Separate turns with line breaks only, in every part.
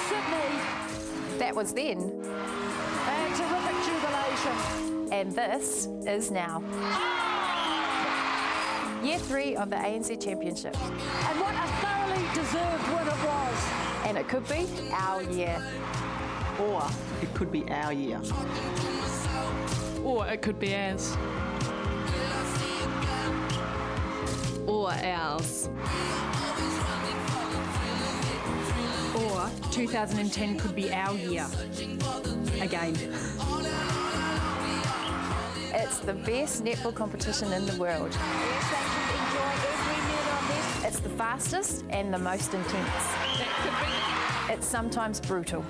Sydney.
That was then.
And terrific jubilation.
And this is now. Year 3 of the ANZ Championship.
And what a thoroughly deserved win it was.
And it could be our year.
Or it could be our year.
Or it could be ours. Or ours.
Or 2010 could be our year. Again.
It's the best netball competition in the world.
Yes, they can enjoy every minute on this.
It's the fastest and the most intense. It's sometimes brutal.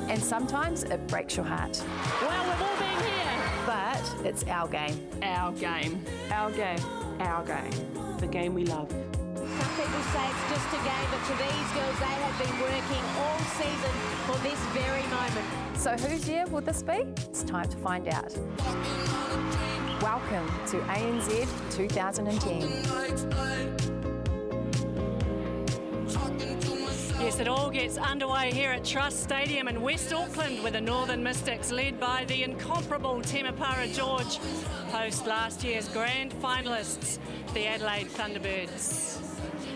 And sometimes it breaks your heart.
Well, we've all been here.
But it's our game.
Our game.
Our game. Our game. The game we love.
Some people say it's just a game, but to these girls, they have been working all season for this very moment.
So whose year will this be? It's time to find out. Welcome to ANZ 2010.
Yes, it all gets underway here at Trust Stadium in West Auckland with the Northern Mystics led by the incomparable Temepara George, host last year's grand finalists, the Adelaide ThunderBirds.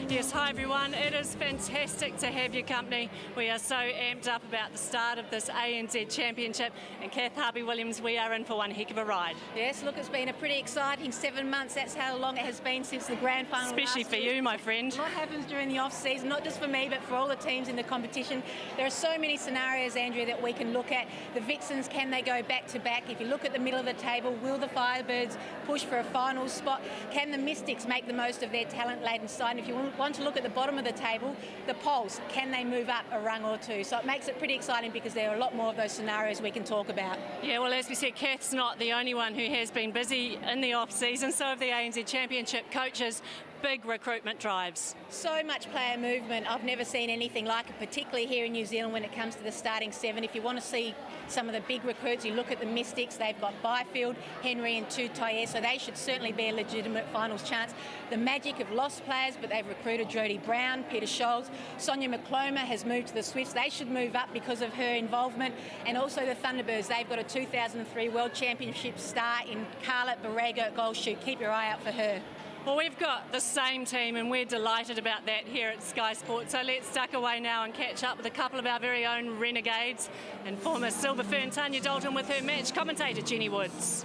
Yes, hi everyone. It is fantastic to have your company. We are so amped up about the start of this ANZ Championship. And Kath Harvey-Williams, we are in for one heck of a ride.
Yes, look, it's been a pretty exciting 7 months. That's how long it has been since the grand final.
Especially for you, my friend.
What happens during the off-season, not just for me, but for all the teams in the competition. There are so many scenarios, Andrea, that we can look at. The Vixens, can they go back-to-back? If you look at the middle of the table, will the Firebirds push for a final spot? Can the Mystics make the most of their talent-laden side? And if you want to look at the bottom of the table, the Pulse, can they move up a rung or two? So it makes it pretty exciting because there are a lot more of those scenarios we can talk about.
Yeah, well, as we said, Kath's not the only one who has been busy in the off-season. So have the ANZ Championship coaches. Big recruitment drives.
So much player movement. I've never seen anything like it, particularly here in New Zealand when it comes to the starting 7. If you want to see some of the big recruits, you look at the Mystics. They've got Byfield, Henry and Tutaye, so they should certainly be a legitimate finals chance. The Magic have lost players, but they've recruited Jodie Brown, Peter Scholes. Sonia McCloma has moved to the Swifts. They should move up because of her involvement. And also the Thunderbirds. They've got a 2003 World Championship star in Carla Barrega at goal shoot. Keep your eye out for her.
Well, we've got the same team and we're delighted about that here at Sky Sports. So let's duck away now and catch up with a couple of our very own renegades and former Silver Fern Tanya Dalton with her match commentator Jenny Woods.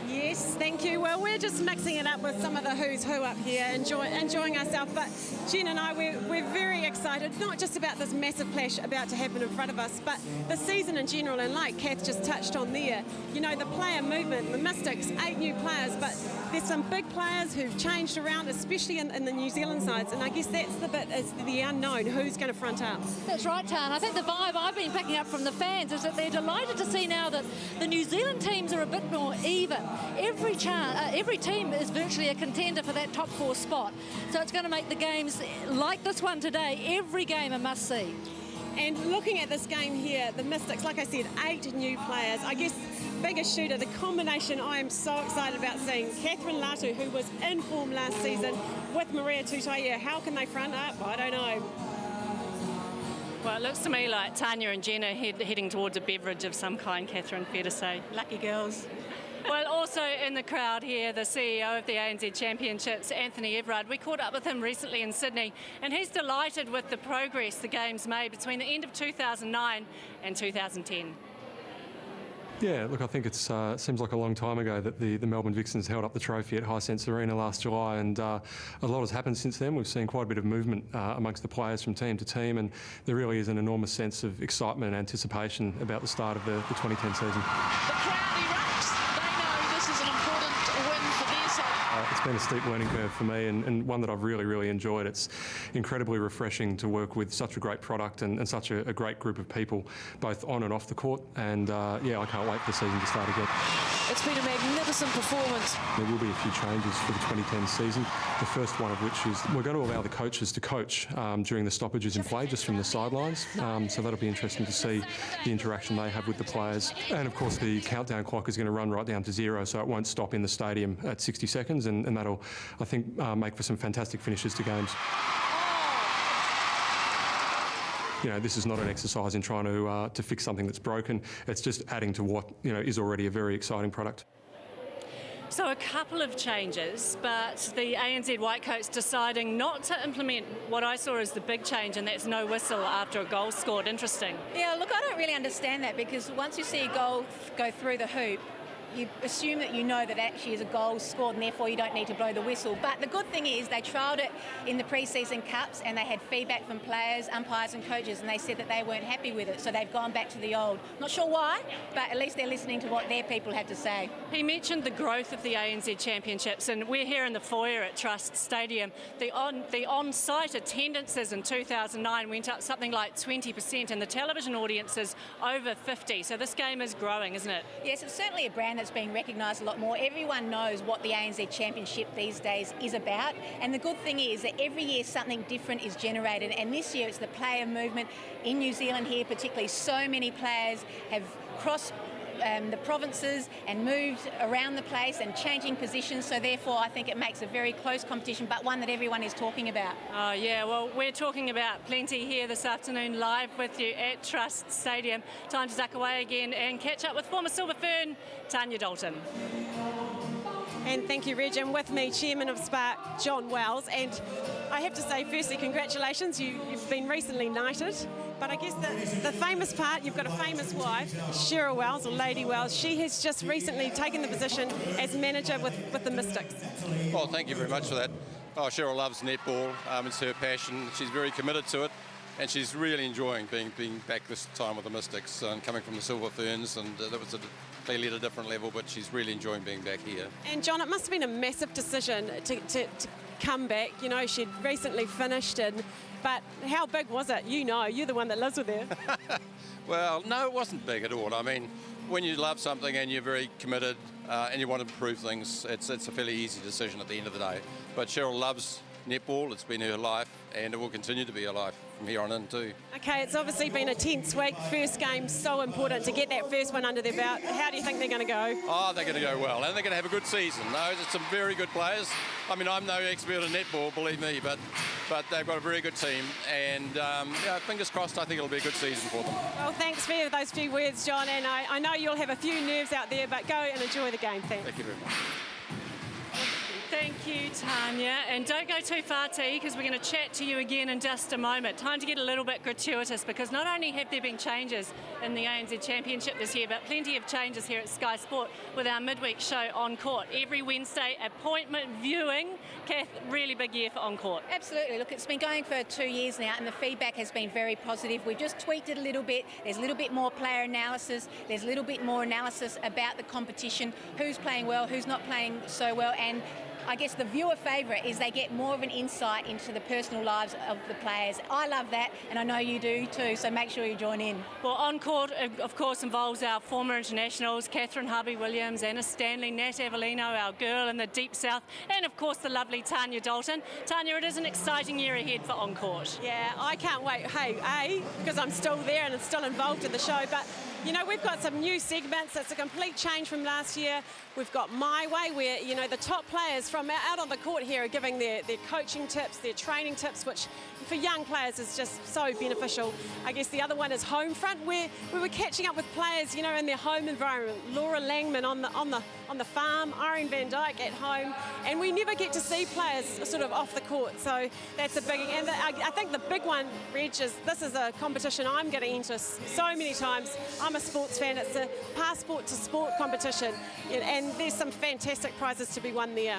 Yes, thank you. Well, we're just mixing it up with some of the who's who up here, enjoying ourselves. But Jen and I, we're very excited, not just about this massive clash about to happen in front of us, but the season in general. And like Kath just touched on there, you know, the player movement, the Mystics, 8 new players, but there's some big players who've changed around, especially in the New Zealand sides. And I guess that's the bit, is the unknown, who's going to front up.
That's right, Tan. I think the vibe I've been picking up from the fans is that they're delighted to see now that the New Zealand teams are a bit more even. Every team is virtually a contender for that top 4 spot. So it's going to make the games like this one today, every game a must-see.
And looking at this game here, the Mystics, like I said, 8 new players. I guess biggest shooter, the combination I am so excited about seeing. Catherine Latu, who was in form last season, with Maria Tutaye. How can they front up? I don't know.
Well, it looks to me like Tanya and Jen are heading towards a beverage of some kind, Catherine, fair to say.
Lucky girls.
Well, also in the crowd here, the CEO of the ANZ Championships, Anthony Everard. We caught up with him recently in Sydney, and he's delighted with the progress the game's made between the end of 2009 and 2010.
Yeah, look, I think it seems like a long time ago that the Melbourne Vixens held up the trophy at Hisense Arena last July, and a lot has happened since then. We've seen quite a bit of movement amongst the players from team to team, and there really is an enormous sense of excitement and anticipation about the start of the 2010 season.
The crowd erupts. They know this is an important win for their side.
It's been a steep learning curve for me, and one that I've really enjoyed. It's incredibly refreshing to work with such a great product and such a great group of people, both on and off the court. And yeah, I can't wait for the season to start again.
It's been a magnificent performance.
There will be a few changes for the 2010 season. The first one of which is we're going to allow the coaches to coach during the stoppages in play, just from the sidelines. So that'll be interesting to see the interaction they have with the players. And of course, the countdown clock is going to run right down to 0, so it won't stop in the stadium at 60 seconds, and that'll, I think, make for some fantastic finishes to games. this is not an exercise in trying to fix something that's broken. It's just adding to what is already a very exciting product.
So a couple of changes, but the ANZ Whitecoats deciding not to implement what I saw as the big change, and that's no whistle after a goal scored. Interesting.
Yeah, look, I don't really understand that, because once you see a goal go through the hoop, you assume that you know that actually is a goal scored, and therefore you don't need to blow the whistle. But the good thing is they trialled it in the pre-season cups, and they had feedback from players, umpires and coaches, and they said that they weren't happy with it, so they've gone back to the old. Not sure why, but at least they're listening to what their people have to say.
He mentioned the growth of the ANZ Championships, and we're here in the foyer at Trust Stadium. The on-site attendances in 2009 went up something like 20%, and the television audience is over 50. So this game is growing, isn't it?
Yes, it's certainly a brand that's being recognised a lot more. Everyone knows what the ANZ Championship these days is about, and the good thing is that every year something different is generated, and this year it's the player movement in New Zealand here particularly. So many players have crossed the provinces and moved around the place and changing positions, so therefore I think it makes a very close competition, but one that everyone is talking about.
Oh yeah, well we're talking about plenty here this afternoon live with you at Trust Stadium. Time to duck away again and catch up with former Silver Fern, Tanya Dalton.
And thank you, Reg. And with me, Chairman of Spark, John Wells. And I have to say, firstly, congratulations. You've been recently knighted. But I guess the famous part, you've got a famous wife, Cheryl Wells, or Lady Wells. She has just recently taken the position as manager with the Mystics.
Well, thank you very much for that. Oh, Cheryl loves netball. It's her passion. She's very committed to it. And she's really enjoying being back this time with the Mystics and coming from the Silver Ferns, and that was clearly at a different level, but she's really enjoying being back here.
And John, it must have been a massive decision to come back. She'd recently finished, but how big was it? You're the one that lives with her.
Well, no, it wasn't big at all. I mean, when you love something and you're very committed and you want to improve things, it's a fairly easy decision at the end of the day. But Cheryl loves netball. It's been her life, and it will continue to be her life from here on in too. Okay,
it's obviously been a tense week. First game, so important to get that first one under their belt. How do you think they're going to go?
Oh, they're going to go well, and they're going to have a good season. No, there's some very good players. I mean, I'm no expert in netball, believe me, but they've got a very good team, and fingers crossed, I think it'll be a good season for them.
Well, thanks for those few words, John, and I know you'll have a few nerves out there, but go and enjoy the game. Thanks.
Thank you very much.
Thank you, Tanya. And don't go too far, T, because we're going to chat to you again in just a moment. Time to get a little bit gratuitous, because not only have there been changes in the ANZ Championship this year, but plenty of changes here at Sky Sport with our midweek show On Court. Every Wednesday, appointment viewing. Kath, really big year for On Court.
Absolutely. Look, it's been going for 2 years now, and the feedback has been very positive. We've just tweaked it a little bit. There's a little bit more player analysis. There's a little bit more analysis about the competition, who's playing well, who's not playing so well, and I guess the viewer favourite is they get more of an insight into the personal lives of the players. I love that, and I know you do too, so make sure you join in.
Well, On Court, of course, involves our former internationals, Catherine Harvey-Williams, Anna Stanley, Nat Avellino, our girl in the Deep South, and of course the lovely Tanya Dalton. Tanya, it is an exciting year ahead for On Court.
Yeah, I can't wait. Hey, because I'm still there and still involved in the show, but we've got some new segments. It's a complete change from last year. We've got My Way, where, the top players from out on the court here are giving their coaching tips, their training tips, which for young players is just so beneficial. I guess the other one is Homefront, where we were catching up with players, in their home environment. Laura Langman on the farm, Irene Van Dyke at home, and we never get to see players sort of off the court. So that's a big, and I think the big one, Reg, is this is a competition I'm going to enter so many times. I'm a sports fan. It's a passport to sport competition, and there's some fantastic prizes to be won there.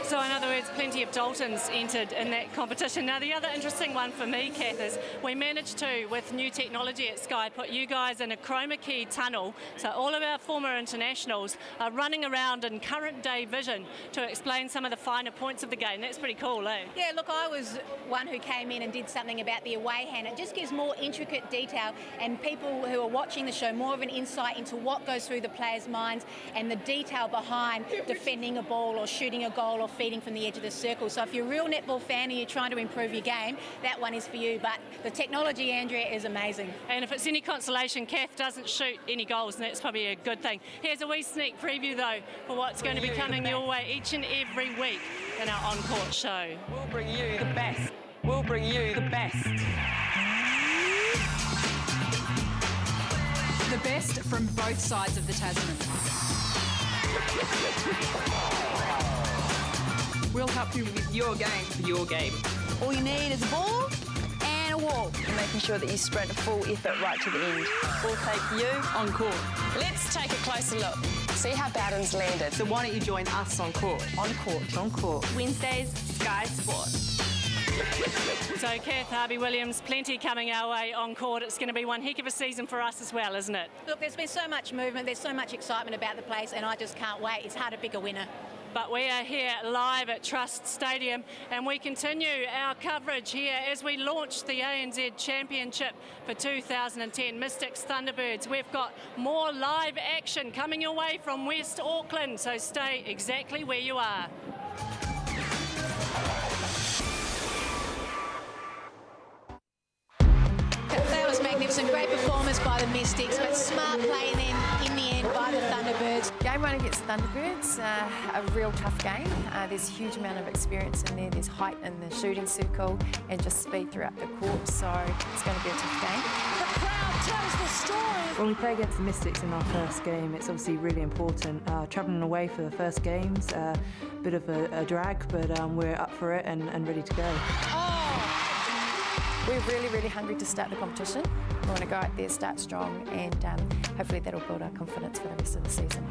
So in other words, plenty of Daltons entered in that competition. Now the other interesting one for me, Kath, is we managed to, with new technology at Sky, put you guys in a chroma key tunnel. So all of our former internationals are running around in current day vision to explain some of the finer points of the game. That's pretty cool, eh?
Yeah, look, I was one who came in and did something about the away hand. It just gives more intricate detail, and people who are watching the show more of an insight into what goes through the players' minds and the detail behind defending a ball or shooting a goal or feeding from the edge of the circle. So if you're a real netball fan and you're trying to improve your game, that one is for you. But the technology, Andrea, is amazing.
And if it's any consolation, Kath doesn't shoot any goals, and that's probably a good thing. Here's a wee sneak preview, though, for what's going to be coming your way each and every week in our On Court show.
We'll bring you the best. We'll bring you the best.
The best from both sides of the Tasman.
We'll help you with your game for your game.
All you need is a ball and a wall.
And making sure that you sprint full effort right to the end.
We'll take you
On court.
Let's take a closer look. See how Bowden's landed.
So why don't you join us on court?
On court.
On court.
Wednesdays, Sky Sport.
So, Kath Harvey-Williams, plenty coming our way on court. It's going to be one heck of a season for us as well, isn't it?
Look, there's been so much movement, there's so much excitement about the place, and I just can't wait. It's hard to pick a winner.
But we are here live at Trust Stadium, and we continue our coverage here as we launch the ANZ Championship for 2010. Mystics Thunderbirds. We've got more live action coming your way from West Auckland, so stay exactly where you are.
That was magnificent. Great performance by the Mystics, but smart play in the end by the Thunderbirds.
Game one against Thunderbirds, a real tough game. There's a huge amount of experience in there. There's height in the shooting circle and just speed throughout the court, so it's going to be a tough game.
The crowd tells the story.
When we play against the Mystics in our first game, it's obviously really important. Travelling away for the first games, a bit of a drag, but we're up for it and ready to go.
We're really, really hungry to start the competition. We want to go out there, start strong, and hopefully that'll build our confidence for the rest of the season.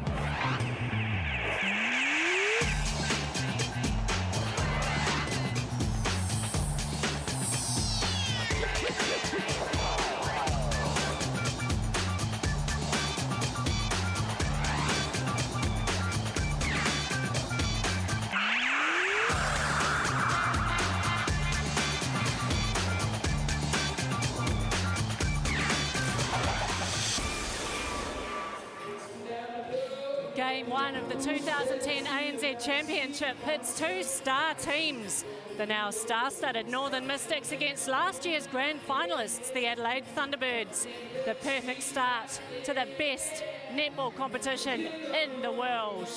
Game one of the 2010 ANZ Championship pits two star teams. The now star-studded Northern Mystics against last year's grand finalists, the Adelaide Thunderbirds. The perfect start to the best netball competition in the world.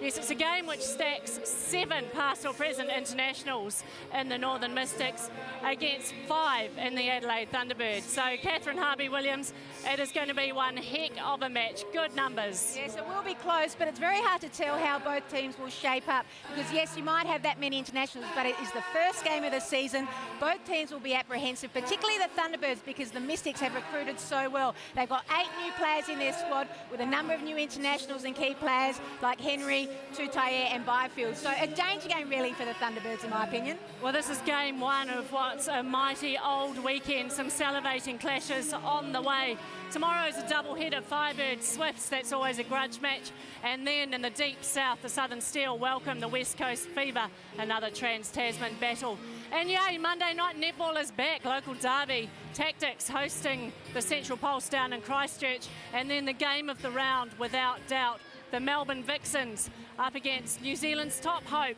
Yes, it's a game which stacks 7 past or present internationals in the Northern Mystics against 5 in the Adelaide Thunderbirds. So, Catherine Harvey-Williams, it is going to be one heck of a match. Good numbers.
Yes, it will be close, but it's very hard to tell how both teams will shape up because, yes, you might have that many internationals, but it is the first game of the season. Both teams will be apprehensive, particularly the Thunderbirds, because the Mystics have recruited so well. They've got 8 new players in their squad with a number of new internationals and key players like Henry, Tutaye and Byfield. So a danger game really for the Thunderbirds, in my opinion.
Well, this is game one of what's a mighty old weekend. Some salivating clashes on the way. Tomorrow's a double-header, Firebirds Swifts. That's always a grudge match. And then in the deep south, the Southern Steel welcome the West Coast Fever, another Trans-Tasman battle. And yay, Monday night netball is back. Local derby, Tactics hosting the Central Pulse down in Christchurch. And then the game of the round, without doubt, the Melbourne Vixens up against New Zealand's top hope,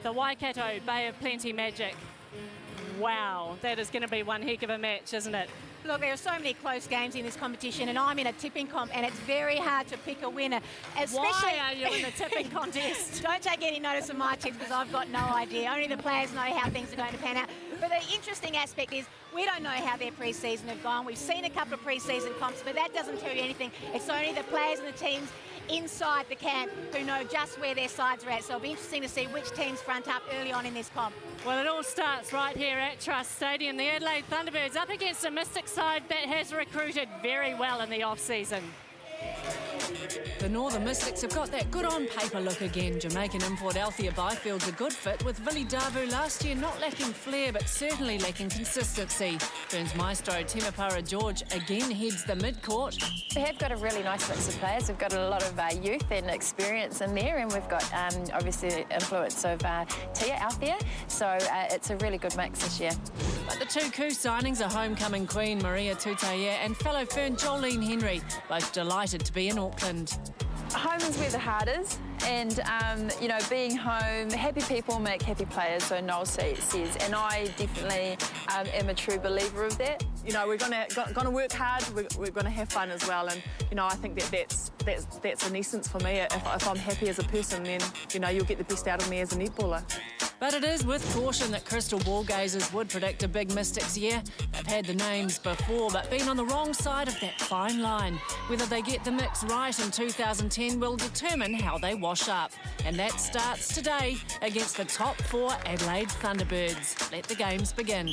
the Waikato Bay of Plenty Magic. Wow, that is going to be one heck of a match, isn't it?
Look, there are so many close games in this competition, and I'm in a tipping comp, and it's very hard to pick a winner.
Why are you in the tipping contest?
Don't take any notice of my tips because I've got no idea. Only the players know how things are going to pan out. But the interesting aspect is we don't know how their pre-season have gone. We've seen a couple of pre-season comps, but that doesn't tell you anything. It's only the players and the teams inside the camp who know just where their sides are at. So it'll be interesting to see which teams front up early on in this comp.
Well, it all starts right here at Trust Stadium. The Adelaide Thunderbirds up against a Mystic side that has recruited very well in the off-season.
The Northern Mystics have got that good on-paper look again. Jamaican import Althea Byfield's a good fit, with Vili Davu last year not lacking flair but certainly lacking consistency. Burns Maestro Temepara George again heads the mid-court.
We have got a really nice mix of players. We've got a lot of youth and experience in there, and we've got obviously the influence of Tia out there, so it's a really good mix this year.
But the two coup signings are homecoming queen Maria Tutaye and fellow Fern Jolene Henry, both delighted to be in Auckland.
Home is where the heart is, and you know, being home, happy people make happy players, so Noel says, and I definitely am a true believer of that.
You know, we're gonna work hard, we're gonna have fun as well, and you know, I think that's an essence for me. If I'm happy as a person, then you know, you'll get the best out of me as a netballer.
But it is with caution that crystal ball gazers would predict a big Mystics year. They've had the names before, but been on the wrong side of that fine line. Whether they get the mix right in 2010 will determine how they wash up. And that starts today against the top 4 Adelaide Thunderbirds. Let the games begin.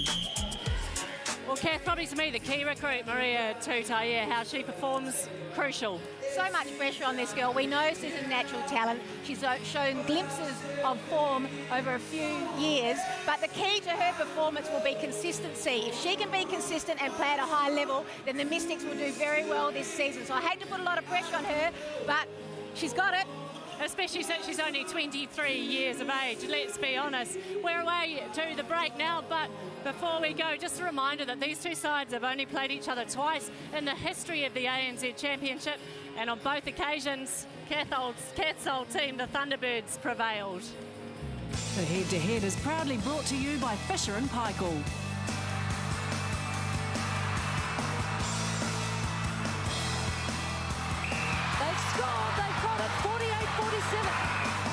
Well, Kath, probably to me the key recruit, Maria Tutaia, how she performs, crucial.
So much pressure on this girl. We know she's a natural talent. She's shown glimpses of form over a few years, but the key to her performance will be consistency. If she can be consistent and play at a high level, then the Mystics will do very well this season. So I hate to put a lot of pressure on her, but she's got it.
Especially since she's only 23 years of age. Let's be honest. We're away to the break now, but before we go, just a reminder that these two sides have only played each other twice in the history of the ANZ Championship, and on both occasions, Kath's old team, the Thunderbirds, prevailed.
The head-to-head is proudly brought to you by Fisher and Paykel.
They've scored, they've got it, 48-47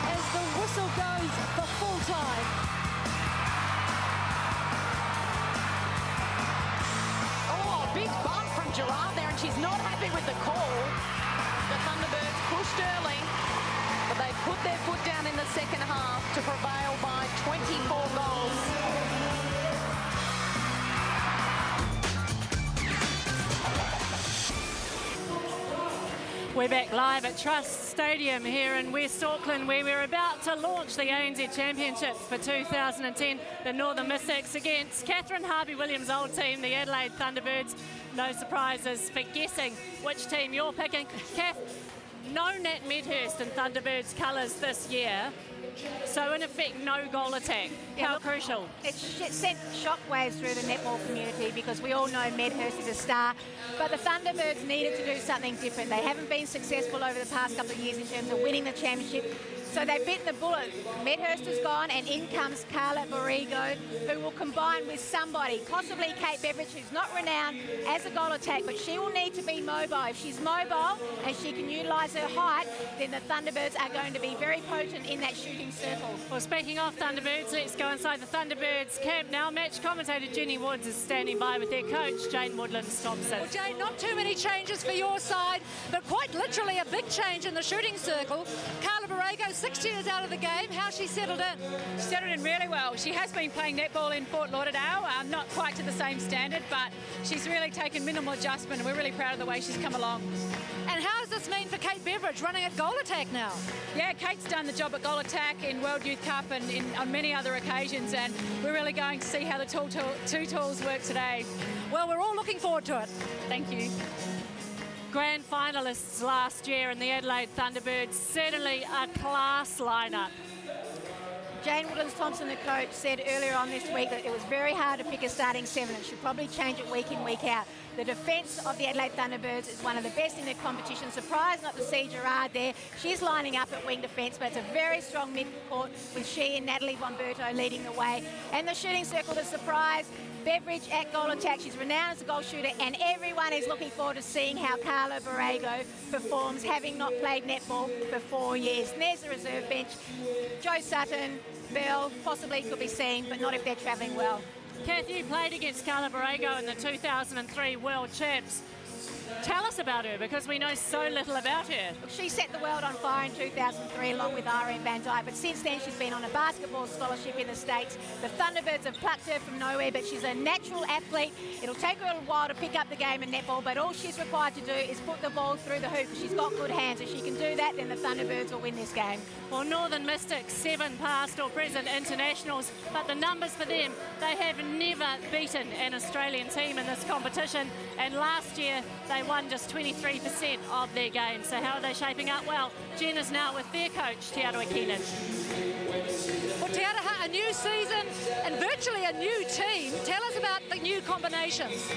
as the whistle goes for full time.
Oh, big bump from Gerard there, and she's not happy with the call. The Thunderbirds pushed early, but they put their foot down in the second half to prevail by 24 goals.
We're back live at Trust Stadium here in West Auckland, where we're about to launch the ANZ Championships for 2010. The Northern Mystics against Catherine Harvey-Williams' old team, the Adelaide Thunderbirds. No surprises for guessing which team you're picking. Kath, no Nat Medhurst in Thunderbirds colours this year. So in effect, no goal attack. How crucial?
It sent shockwaves through the netball community because we all know Medhurst is a star, but the Thunderbirds needed to do something different. They haven't been successful over the past couple of years in terms of winning the championship. So they bit the bullet. Medhurst is gone, and in comes Carla Borrego, who will combine with somebody, possibly Kate Beveridge, who's not renowned as a goal attack, but she will need to be mobile. If she's mobile and she can utilise her height, then the Thunderbirds are going to be very potent in that shooting circle.
Well, speaking of Thunderbirds, let's go inside the Thunderbirds camp now. Match commentator Jenny Woods is standing by with their coach, Jane Woodland-Thompson.
Well, Jane, not too many changes for your side, but quite literally a big change in the shooting circle. Carla Borrego, 6 years out of the game. How's she settled in?
She settled in really well. She has been playing netball in Fort Lauderdale, not quite to the same standard, but she's really taken minimal adjustment, and we're really proud of the way she's come along.
And how does this mean for Kate Beveridge running at goal attack now?
Yeah, Kate's done the job at goal attack in World Youth Cup and on many other occasions, and we're really going to see how the two tools work today.
Well, we're all looking forward to it.
Thank you.
Grand finalists last year in the Adelaide Thunderbirds, certainly a class lineup.
Jane Woodland-Thompson, the coach, said earlier on this week that it was very hard to pick a starting 7. It should probably change it week in, week out. The defence of the Adelaide Thunderbirds is one of the best in the competition. Surprised not to see Gerard there. She's lining up at wing defence, but it's a very strong mid-court with she and Natalie Von-Berto leading the way. And the shooting circle, the surprise, Beveridge at goal attack. She's renowned as a goal shooter, and everyone is looking forward to seeing how Carla Borrego performs, having not played netball for 4 years. And there's the reserve bench. Jo Sutton, Bell, possibly could be seen, but not if they're travelling well.
Kath, you played against Carla Borrego in the 2003 World Champs. Tell us about her, because we know so little about her.
She set the world on fire in 2003 along with Irene Van Dyke, but since then she's been on a basketball scholarship in the States. The Thunderbirds have plucked her from nowhere, but she's a natural athlete. It'll take her a while to pick up the game in netball, but all she's required to do is put the ball through the hoop. She's got good hands. If she can do that, then the Thunderbirds will win this game.
Well, Northern Mystics, 7 past or present internationals, but the numbers for them, they have never beaten an Australian team in this competition, and last year they won just 23% of their games. So how are they shaping up? Well, Jen is now with their coach, Te Aroha Keenan.
Well, Te Aroha, a new season and virtually a new team. Tell us about the new combinations.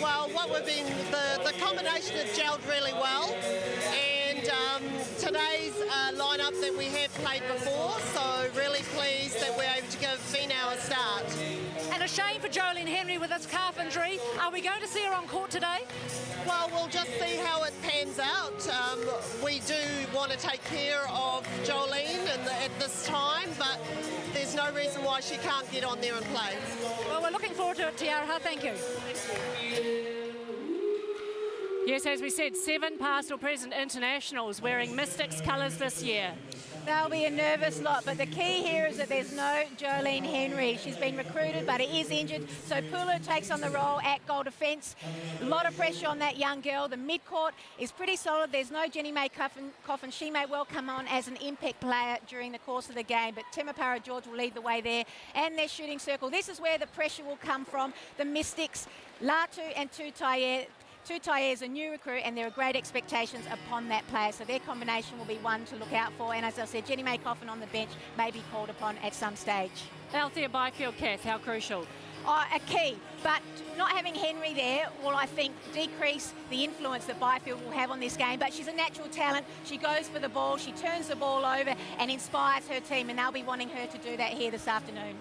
Well, the combination has gelled really well, and today's lineup that we have played before, so really pleased that we're able to give Finau a start.
And a shame for Jolene Henry with this calf injury. Are we going to see her on court today?
Well, we'll just see how it pans out. We do want to take care of Jolene at this time, but there's no reason why she can't get on there and play.
Well, we're looking forward to it, Tiara. Thank you.
Yes, as we said, 7 past or present internationals wearing Mystics colours this year.
They'll be a nervous lot, but the key here is that there's no Jolene Henry. She's been recruited, but is injured, so Pulu takes on the role at goal defence. A lot of pressure on that young girl. The mid-court is pretty solid. There's no Jenny May Coffin. She may well come on as an impact player during the course of the game, but Temapara George will lead the way there, and their shooting circle. This is where the pressure will come from. The Mystics, Latu and Tutaye. Tutaye is a new recruit, and there are great expectations upon that player, so their combination will be one to look out for. And as I said, Jenny May Coffin on the bench may be called upon at some stage.
Althea Byfield, Kath, how crucial?
A key, but not having Henry there will, I think, decrease the influence that Byfield will have on this game. But she's a natural talent. She goes for the ball, she turns the ball over and inspires her team, and they'll be wanting her to do that here this afternoon.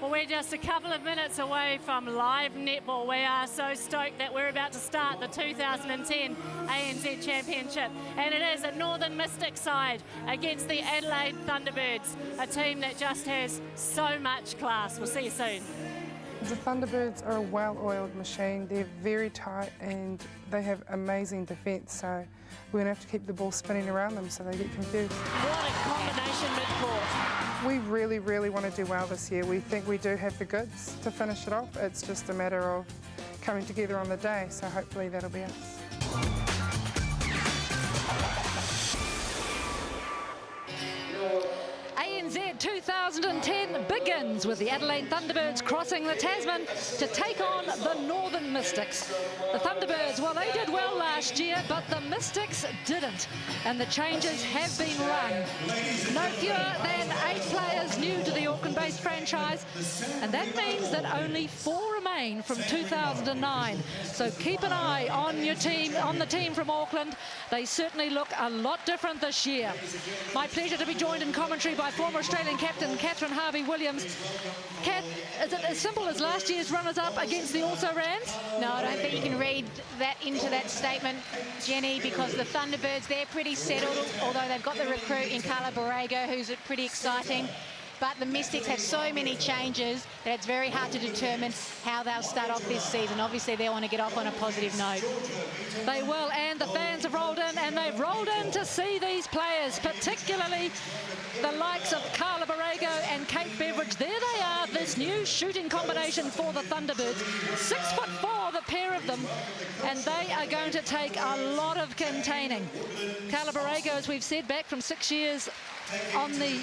Well, we're just a couple of minutes away from live netball. We are so stoked that we're about to start the 2010 ANZ Championship. And it is a Northern Mystics side against the Adelaide Thunderbirds, a team that just has so much class. We'll see you soon.
The Thunderbirds are a well-oiled machine. They're very tight and they have amazing defence, so we're going to have to keep the ball spinning around them so they get confused.
What a combination mid-court.
We really, really want to do well this year. We think we do have the goods to finish it off. It's just a matter of coming together on the day, so hopefully that'll be us.
ANZ 2010 begins with the Adelaide Thunderbirds crossing the Tasman to take on the Northern Mystics. The Thunderbirds, well, they did well last year, but the Mystics didn't, and the changes have been rung. No fewer than 8 players new to the Auckland-based franchise, and that means that only 4 remain from 2009. So keep an eye on your team, on the team from Auckland. They certainly look a lot different this year. My pleasure to be joined in commentary by former Australian captain Catherine Harvey-Williams. Kath, is it as simple as last year's runners-up against the also-rans?
No, I don't think you can read that into that statement, Jenny, because the Thunderbirds, they're pretty settled, although they've got the recruit in Carla Borrego, who's pretty exciting. But the Mystics have so many changes that it's very hard to determine how they'll start off this season. Obviously, they want to get off on a positive note.
They will, and the fans have rolled in, and they've rolled in to see these players, particularly the likes of Carla Borrego and Kate Beveridge. There they are, this new shooting combination for the Thunderbirds. 6'4", the pair of them, and they are going to take a lot of containing. Carla Borrego, as we've said, back from 6 years on the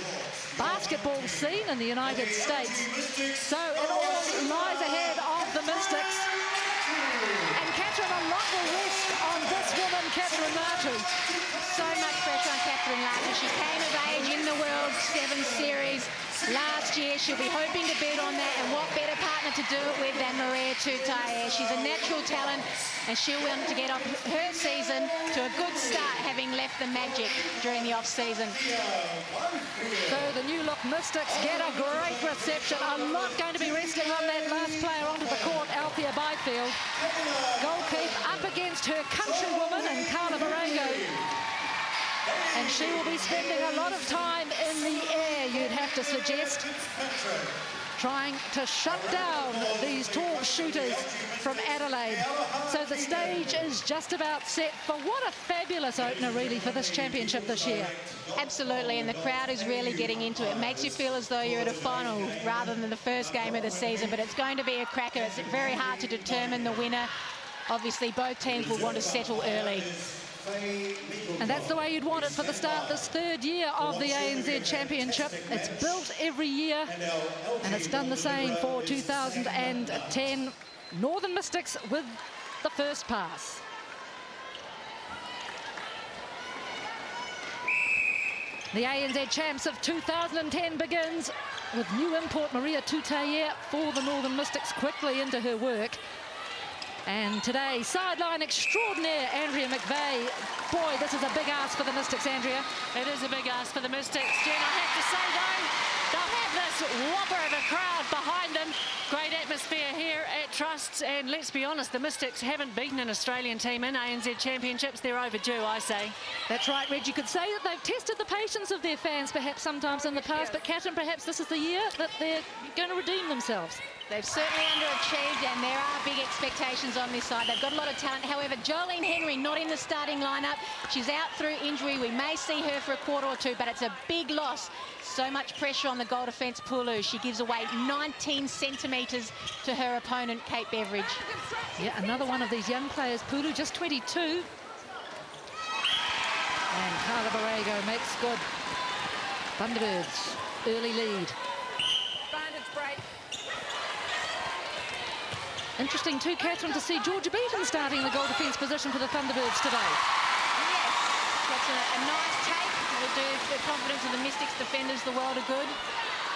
basketball scene in the United States. So it all lies ahead of the Mystics. And Catherine, a lot will rest on this woman, Catherine Latu.
So much pressure on Catherine Latu. She came of age in the World 7 Series last year. She'll be hoping to bid on that, and what better partner to do it with than Maria Tutaye. She's a natural talent, and she'll want to get off her season to a good start, having left the Magic during the off-season.
So the new look Mystics get a great reception. A lot going to be resting on that last player onto the court, Althea Byfield. Goalkeep up against her countrywoman and Carla Borrego. And she will be spending a lot of time in the air, you'd have to suggest, trying to shut down these tall shooters from Adelaide. So the stage is just about set for what a fabulous opener, really, for this championship this year.
Absolutely, and the crowd is really getting into it. It makes you feel as though you're at a final rather than the first game of the season, but it's going to be a cracker. It's very hard to determine the winner. Obviously, both teams will want to settle early.
And that's the way you'd want it for the start this 3rd year of the ANZ Championship. It's built every year, and it's done the same for 2010. Northern Mystics with the first pass. The ANZ Champs of 2010 begins with new import Maria Tutaye for the Northern Mystics, quickly into her work. And today, sideline extraordinaire Andrea McVeigh. Boy, this is a big ask for the Mystics, Andrea.
It is a big ask for the Mystics. Jen, I have to say, though, They'll have this whopper of a crowd behind them. Great atmosphere here at Trust, and let's be honest, the Mystics haven't beaten an Australian team in ANZ Championships. They're overdue, I say.
That's right, Reg. You could say that they've tested the patience of their fans perhaps sometimes in the past, but Catherine, perhaps this is the year that they're going to redeem themselves.
They've certainly underachieved, and there are big expectations on this side. They've got a lot of talent. However, Jolene Henry not in the starting lineup. She's out through injury. We may see her for a quarter or two, but it's a big loss. So much pressure on the goal defence, Pulu. She gives away 19 centimetres to her opponent, Kate Beveridge.
Yeah, another one of these young players, Pulu, just 22. And Carla Borrego makes good. Thunderbirds, early lead.
Advantage break.
Interesting too, Catherine, to see Georgia Beaton starting the goal defence position for the Thunderbirds today.
Yes, that's a nice take. It'll do the confidence of the Mystics defenders the world of good.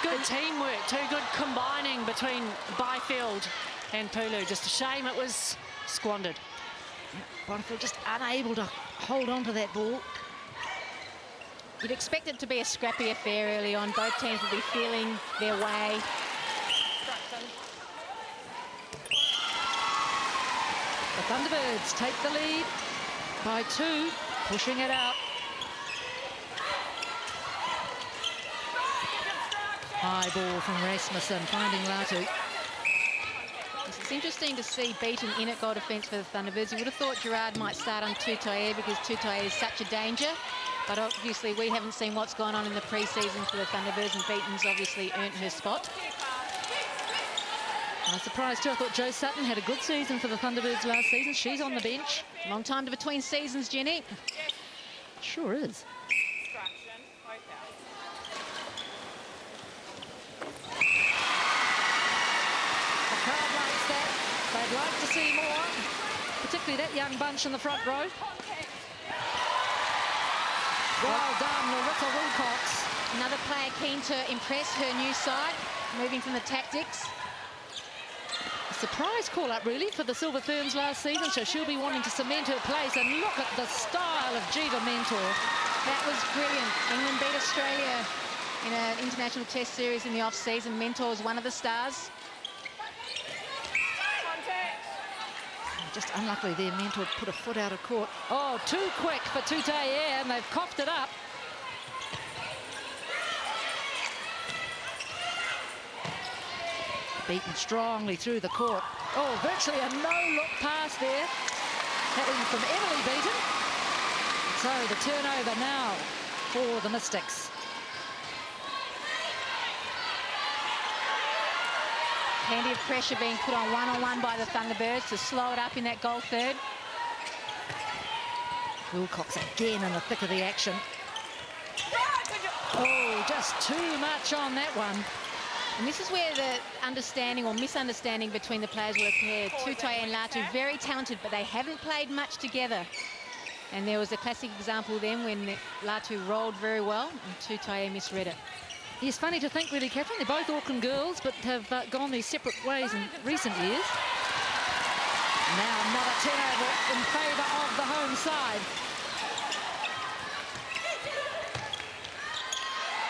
Good teamwork too, good combining between Byfield and Pulu. Just a shame it was squandered.
Byfield just unable to hold on to that ball.
You'd expect it to be a scrappy affair early on. Both teams will be feeling their way.
The Thunderbirds take the lead by 2, pushing it out. High ball from Rasmussen, finding Latu.
It's interesting to see Beaton in at goal defence for the Thunderbirds. You would have thought Gerard might start on Tutaye because Tutaye is such a danger. But obviously we haven't seen what's gone on in the pre-season for the Thunderbirds, and Beaton's obviously earned her spot.
I was surprised too. I thought Jo Sutton had a good season for the Thunderbirds last season. She's on the bench.
Long time to between seasons, Jenny.
Sure is. The crowd likes that. They'd like to see more, particularly that young bunch in the front row. Well done, Larissa Wilcox.
Another player keen to impress her new side, moving from the tactics.
Surprise call-up, really, for the Silver Ferns last season, so she'll be wanting to cement her place. And look at the style of Jiva Mentor.
That was brilliant. England beat Australia in an international test series in the off-season. Mentor was one of the stars.
Just unluckily there, Mentor put a foot out of court. Oh, too quick for Tutaye, and they've coughed it up. Beaten strongly through the court. Oh, virtually a no-look pass there. That was from Emily Beaton. So the turnover now for the Mystics.
Plenty of pressure being put on one-on-one by the Thunderbirds to slow it up in that goal third.
Wilcox again in the thick of the action. Oh, just too much on that one.
And this is where the understanding or misunderstanding between the players were appeared. Tutaye and Latu, very talented, but they haven't played much together. And there was a classic example then when Latu rolled very well and Tutaye misread it.
It's funny to think, really, Catherine, they're both Auckland girls, but have gone their separate ways in recent years. Now another turnover in favour of the home side.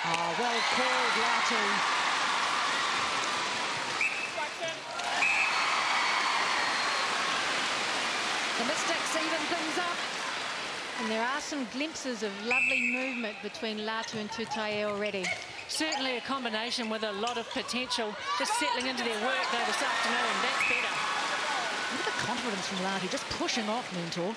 Oh, well called, Latu. The Mystics even things up.
And there are some glimpses of lovely movement between Latu and Tutaye already.
Certainly a combination with a lot of potential, just settling into their work though this afternoon. That's better.
Look at the confidence from Latu, just pushing off Mentor.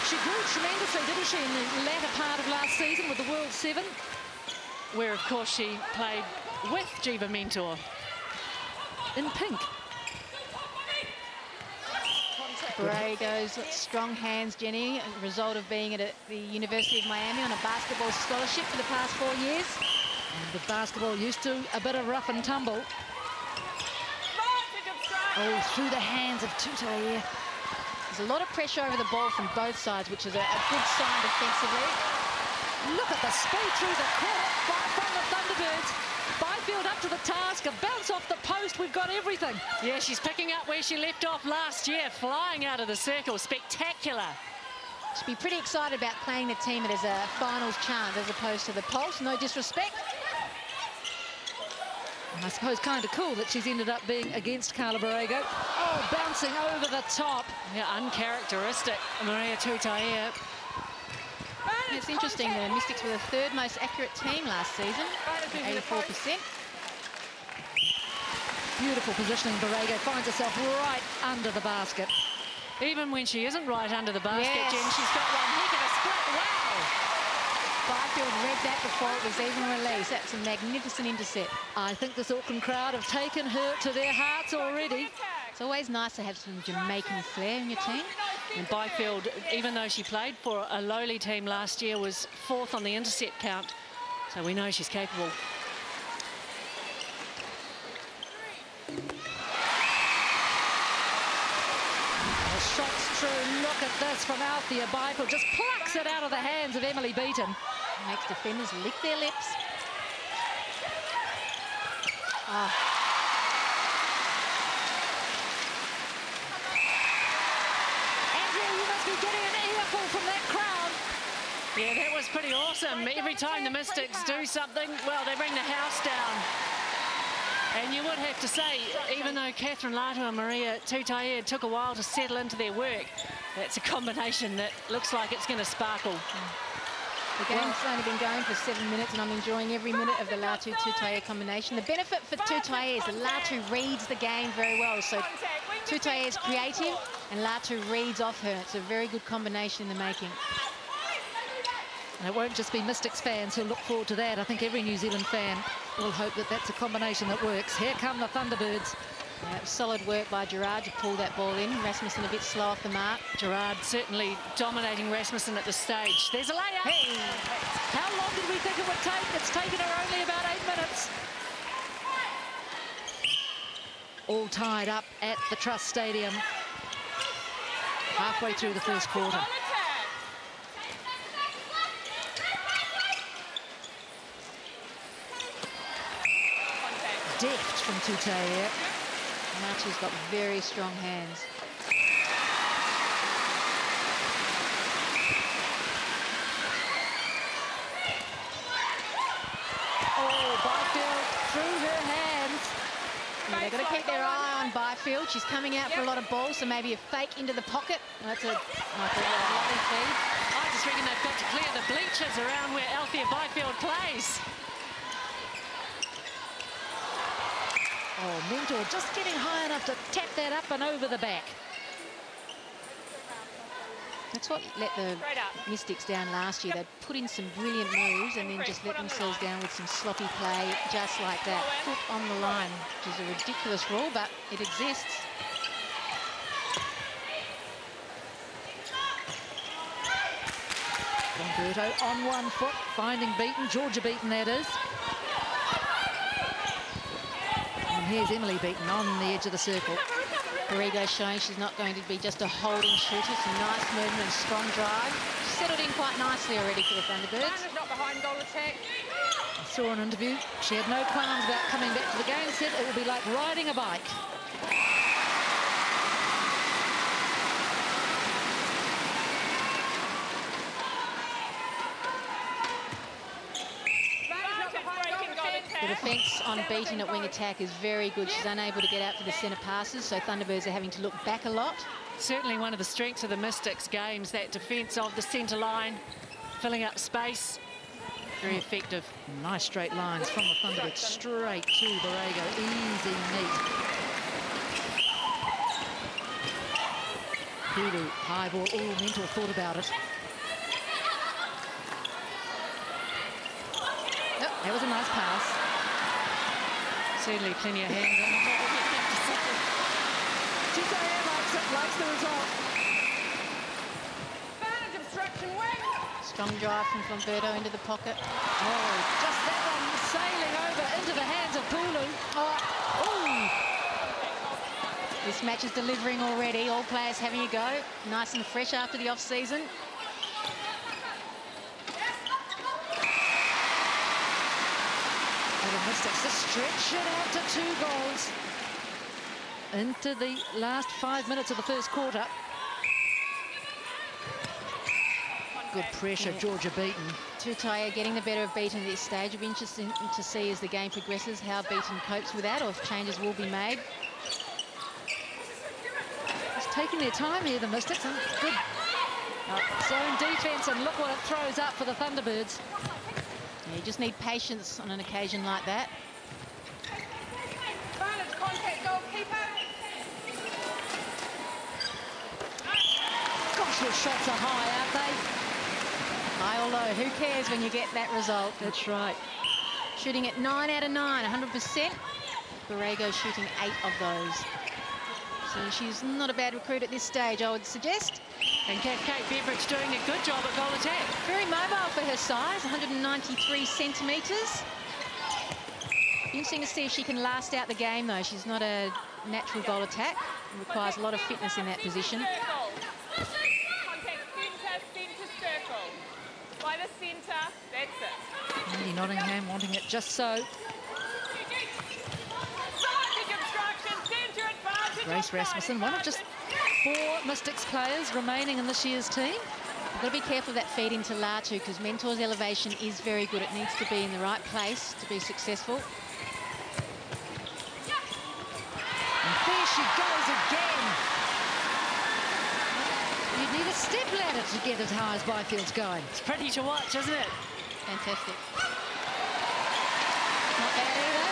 She grew tremendously, didn't she, in the latter part of last season with the World 7?
Where, of course, she played with Jiva Mentor.
In pink.
Borrego's strong hands, Jenny, a result of being at the University of Miami on a basketball scholarship for the past 4 years.
And with basketball used to a bit of rough and tumble. Oh, through the hands of Tutaye.
There's a lot of pressure over the ball from both sides, which is a good sign defensively.
Look at the speed through the court from the Thunderbirds. Byfield up to the task, a bounce off the post, we've got everything.
Yeah, she's picking up where she left off last year, flying out of the circle, spectacular.
Should be pretty excited about playing the team as a finals chance as opposed to the Pulse. No disrespect.
And I suppose kind of cool that she's ended up being against Carla Borrego. Oh, bouncing over the top.
Yeah, uncharacteristic, Maria Tutaia.
It's interesting, the Mystics were the third most accurate team last season, 84%.
Beautiful positioning. Borrego finds herself right under the basket.
Even when she isn't right under the basket,
Yes.
Jen, she's got one heck of a split. Wow!
Byfield read that before it was even released. That's a magnificent intercept.
I think this Auckland crowd have taken her to their hearts already.
It's always nice to have some Jamaican flair in your team.
And Byfield, even though she played for a lowly team last year, was 4th on the intercept count. So we know she's capable.
Shot's true. Look at this from Althea Byfield. Just plucks it out of the hands of Emily Beaton.
Makes defenders lick their lips. Oh.
Andrea, you must be getting an earful from that crowd.
Yeah, that was pretty awesome. Every time the Mystics do something, well, they bring the house down. And you would have to say, even though Catherine Lato and Maria Tutaia took a while to settle into their work, that's a combination that looks like it's going to sparkle.
The game's only been going for 7 minutes, and I'm enjoying every minute of the Latu-Tutaia combination. The benefit for Tutaia is that Latu reads the game very well. So Tutaia is creative, and Latu reads off her. It's a very good combination in the making.
And it won't just be Mystics fans who look forward to that. I think every New Zealand fan will hope that that's a combination that works. Here come the Thunderbirds.
Yeah, solid work by Gerard to pull that ball in. Rasmussen a bit slow off the mark.
Gerard certainly dominating Rasmussen at the stage. There's a layup.
Hey, how long did we think it would take? It's taken her only about 8 minutes. All tied up at the Trust Stadium. Halfway through the first quarter. Deft from Tutaia.
Latu's got very strong hands.
Oh, Byfield through her hands.
Yeah, they've got to keep their eye on Byfield. She's coming out for a lot of balls, so maybe a fake into the pocket. That's a lovely feed.
I just reckon they've got to clear the bleachers around where Althea Byfield plays.
Oh, Mentor just getting high enough to tap that up and over the back.
That's what let the Mystics down last year. They put in some brilliant moves and then just let themselves down with some sloppy play, just like that. Foot on the line, which is a ridiculous rule, but it exists.
Umberto on 1 foot, finding Beaton, Georgia Beaton that is. And here's Emily Beaton on the edge of the circle.
Borrego showing she's not going to be just a holding shooter. Some nice movement and strong drive. She settled in quite nicely already for the Thunderbirds.
Not behind goal attack.
I saw an interview. She had no qualms about coming back to the game. Said it will be like riding a bike.
The defence on Beaton at wing attack is very good. She's unable to get out to the centre passes, so Thunderbirds are having to look back a lot.
Certainly one of the strengths of the Mystics games, that defence of the centre line, filling up space. Very effective.
Nice straight lines from the Thunderbirds straight to Borrego. Easy, neat. Hulu, high ball. Oh, Mentor thought about it. Oh, that was a nice pass.
Certainly plenty of hands on it.
Tutaia likes the result.
Strong drive from Umberto into the pocket.
Oh, just that one sailing over into the hands of Pulu. Oh.
This match is delivering already. All players having a go. Nice and fresh after the off-season.
The Mystics just stretch it out to 2 goals into the last 5 minutes of the first quarter. Good pressure, Georgia Beaton.
Tutaya getting the better of Beaton at this stage. It'll be interesting to see as the game progresses how Beaton copes with that, or if changes will be made.
Just taking their time here, the Mystics. And good zone defense, and look what it throws up for the Thunderbirds.
Yeah, you just need patience on an occasion like that.
Gosh, your shots are high, aren't they?
High or low, who cares when you get that result?
That's right.
Shooting at 9 out of 9, 100%. Borrego shooting 8 of those. So she's not a bad recruit at this stage, I would suggest.
And Kate Beveridge doing a good job at goal attack.
Very mobile for her size, 193 centimetres. Interesting to see if she can last out the game, though. She's not a natural goal attack. It requires a lot of fitness in that position.
By the centre, that's it.
Andy Nottingham wanting it just so. Grace Rasmussen, one of just 4 Mystics players remaining in this year's team.
You've got to be careful of that feed into Latu, because Mentor's elevation is very good. It needs to be in the right place to be successful.
And there she goes again. You need a step ladder to get as high as Byfield's going.
It's pretty to watch, isn't it?
Fantastic.
Not bad either.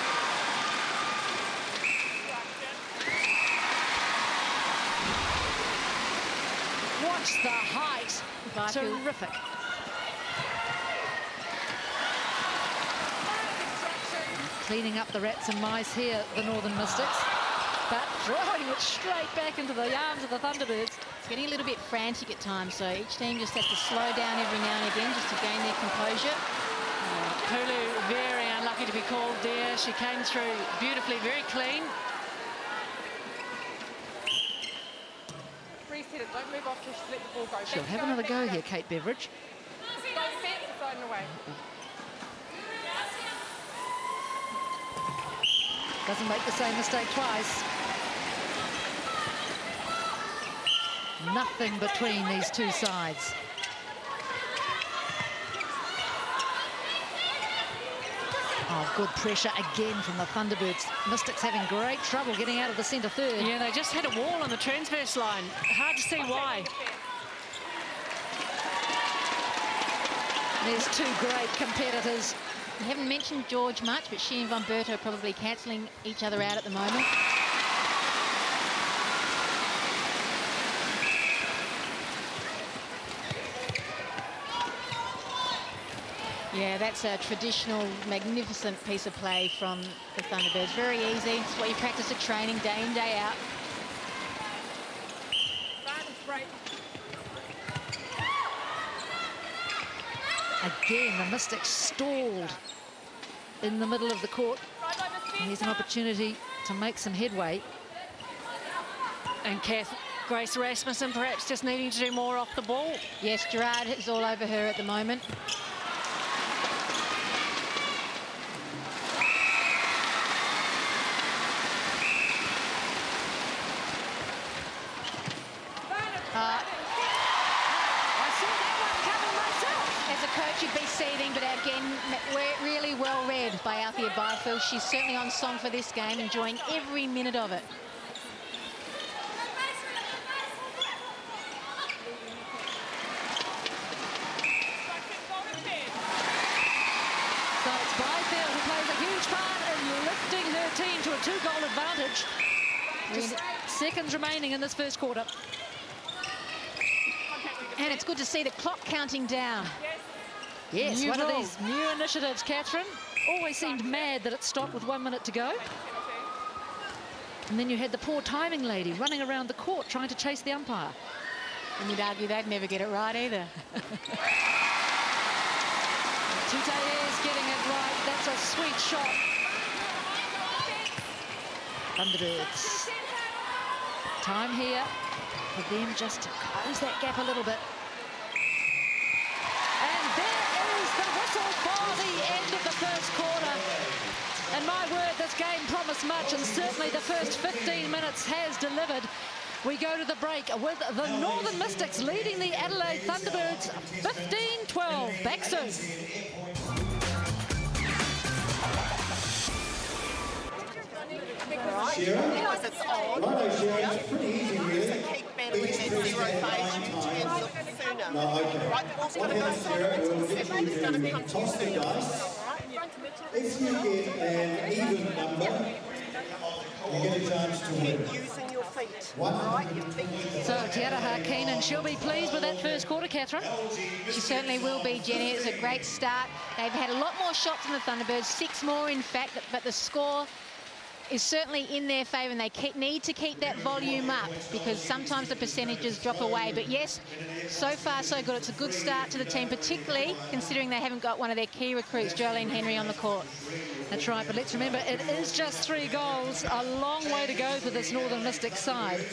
Watch the height.
Byfield.
Terrific. Cleaning up the rats and mice here, the Northern Mystics. But throwing it straight back into the arms of the Thunderbirds.
It's getting a little bit frantic at times, so each team just has to slow down every now and again just to gain their composure.
Pulu very unlucky to be called there. She came through beautifully, very clean.
Reset it, don't move off, just let the ball go.
She'll have another go here, Kate Beveridge.
Go set, side and away.
Doesn't make the same mistake twice. Nothing between these two sides. Oh, good pressure again from the Thunderbirds. Mystics having great trouble getting out of the centre third.
Yeah, they just had a wall on the transverse line. Hard to see why.
There's 2 great competitors.
We haven't mentioned George much, but she and Von Berto are probably cancelling each other out at the moment. Yeah, that's a traditional, magnificent piece of play from the Thunderbirds. Very easy. It's what you practice at training day in, day out.
Again, the Mystics stalled in the middle of the court. And here's an opportunity to make some headway.
And Grace Rasmussen perhaps just needing to do more off the ball.
Yes, Gerard is all over her at the moment. You'd be seething, but again, really well read by Althea Byfield. She's certainly on song for this game, enjoying every minute of it.
So it's Byfield who plays a huge part in lifting her team to a 2-goal advantage. Just seconds remaining in this first quarter.
And it's good to see the clock counting down.
Yes, one of these new initiatives, Catherine. Always seemed mad that it stopped with 1 minute to go. And then you had the poor timing lady running around the court trying to chase the umpire.
And you'd argue they'd never get it right either.
Tutayer's getting it right. That's a sweet shot. Thunderbirds. Time here for them just to close that gap a little bit. For the end of the first quarter. And my word, this game promised much, and certainly the first 15 minutes has delivered. We go to the break with the Northern Mystics leading the Adelaide Thunderbirds 15-12. Back soon.
Because it's on. It's pretty easy, really. So keep battling that 0 phase. You can look sooner. Right, the ball's going to go sooner. It's going to come to you sooner.
If you get an even number, you get a chance to win.
Using your feet. Right, your feet.
So Tiaraha Keenan, she'll be pleased with that first quarter, Catherine.
She certainly will be, Jenny. It's a great start. They've had a lot more shots than the Thunderbirds, 6 more in fact, but the score is certainly in their favour, and they need to keep that volume up because sometimes the percentages drop away. But yes, so far so good. It's a good start to the team, particularly considering they haven't got one of their key recruits, Jolene Henry, on the court.
That's right, but let's remember it is just 3 goals. A long way to go for this Northern Mystics side.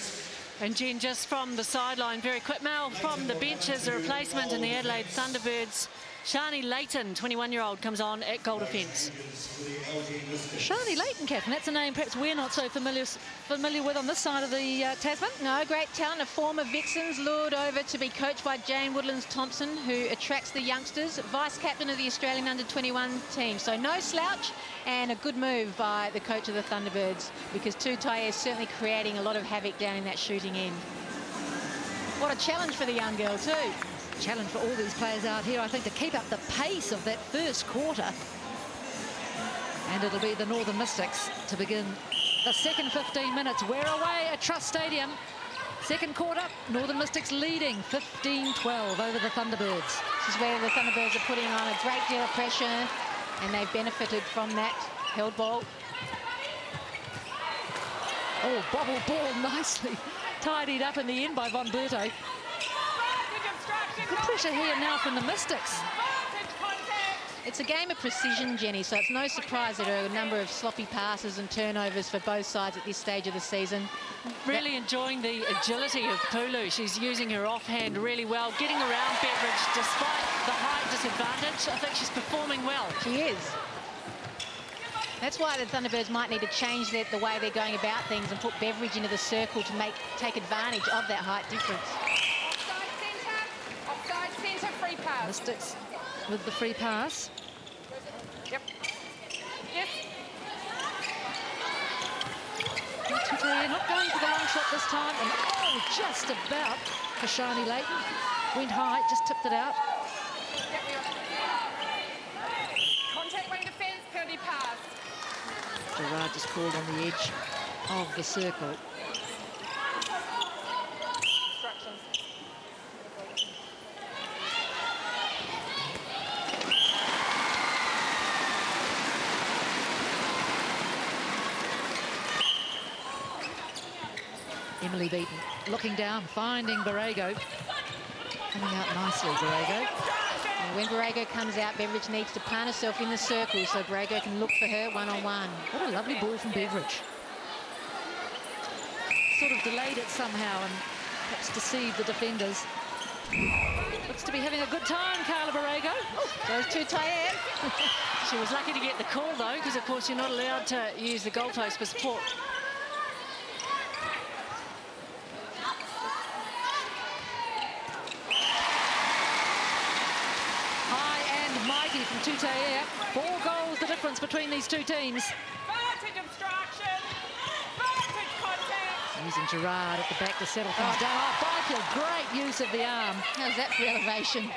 And Jen, just from the sideline, very quick, Mel, from the bench as a replacement in the Adelaide Thunderbirds, Shani Layton, 21-year-old, comes on at goal defence.
Shani Layton, Catherine, that's a name perhaps we're not so familiar with on this side of the Tasman.
No, great talent, a former Vixens, lured over to be coached by Jane Woodlands-Thompson, who attracts the youngsters, vice-captain of the Australian under-21 team. So no slouch, and a good move by the coach of the Thunderbirds, because Tutaia is certainly creating a lot of havoc down in that shooting end. What a challenge for the young girl too.
Challenge for all these players out here, I think, to keep up the pace of that first quarter. And it'll be the Northern Mystics to begin the second 15 minutes. We're away at Trust Stadium. Second quarter, Northern Mystics leading 15-12 over the Thunderbirds.
This is where the Thunderbirds are putting on a great deal of pressure, and they've benefited from that held ball.
Oh, bobble ball nicely tidied up in the end by Von Berto. Good pressure here now from the Mystics.
It's a game of precision, Jenny, so it's no surprise that there are a number of sloppy passes and turnovers for both sides at this stage of the season.
Really enjoying the agility of Pulu. She's using her offhand really well, getting around Beveridge despite the height disadvantage. I think she's performing well.
She is. That's why the Thunderbirds might need to change the way they're going about things and put Beveridge into the circle to take advantage of that height difference.
Offside centre, free pass.
Mystics with the free pass.
Yep. Yes.
Not going for the long shot this time. And oh, just about for Shani Layton. Went high, just tipped it out.
Contact wing defence, penalty pass.
Gerard just called on the edge of the circle. Emily Beaton looking down, finding Borrego. Coming out nicely, Borrego.
And when Borrego comes out, Beveridge needs to plant herself in the circle so Borrego can look for her one-on-one.
What a lovely ball from Beveridge. Sort of delayed it somehow and perhaps deceived the defenders. Looks to be having a good time, Carla Borrego.
Goes to Tutaia.
She was lucky to get the call, though, because, of course, you're not allowed to use the goalpost for support.
From Tutaia. 4 goals the difference between these two teams.
Vantage obstruction. Vantage contact.
Using Gerard at the back to settle things down. Oh, Byfield, great use of the arm.
How's that for elevation?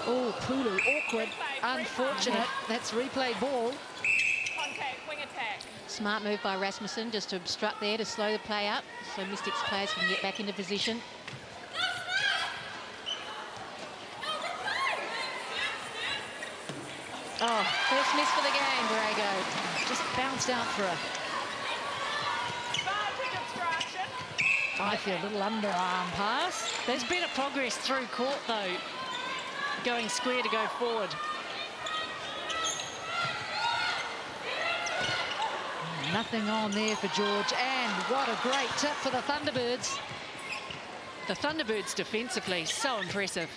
Oh, Pulu, awkward, unfortunate. That's replay ball.
Smart move by Rasmussen just to obstruct there to slow the play up so Mystics players can get back into position. Oh, first miss for the game, Borrego.
Just bounced out for her. I feel a little underarm pass.
There's been a progress through court, though, going square to go forward.
Nothing on there for George, and what a great tip for the Thunderbirds.
The Thunderbirds defensively, so impressive.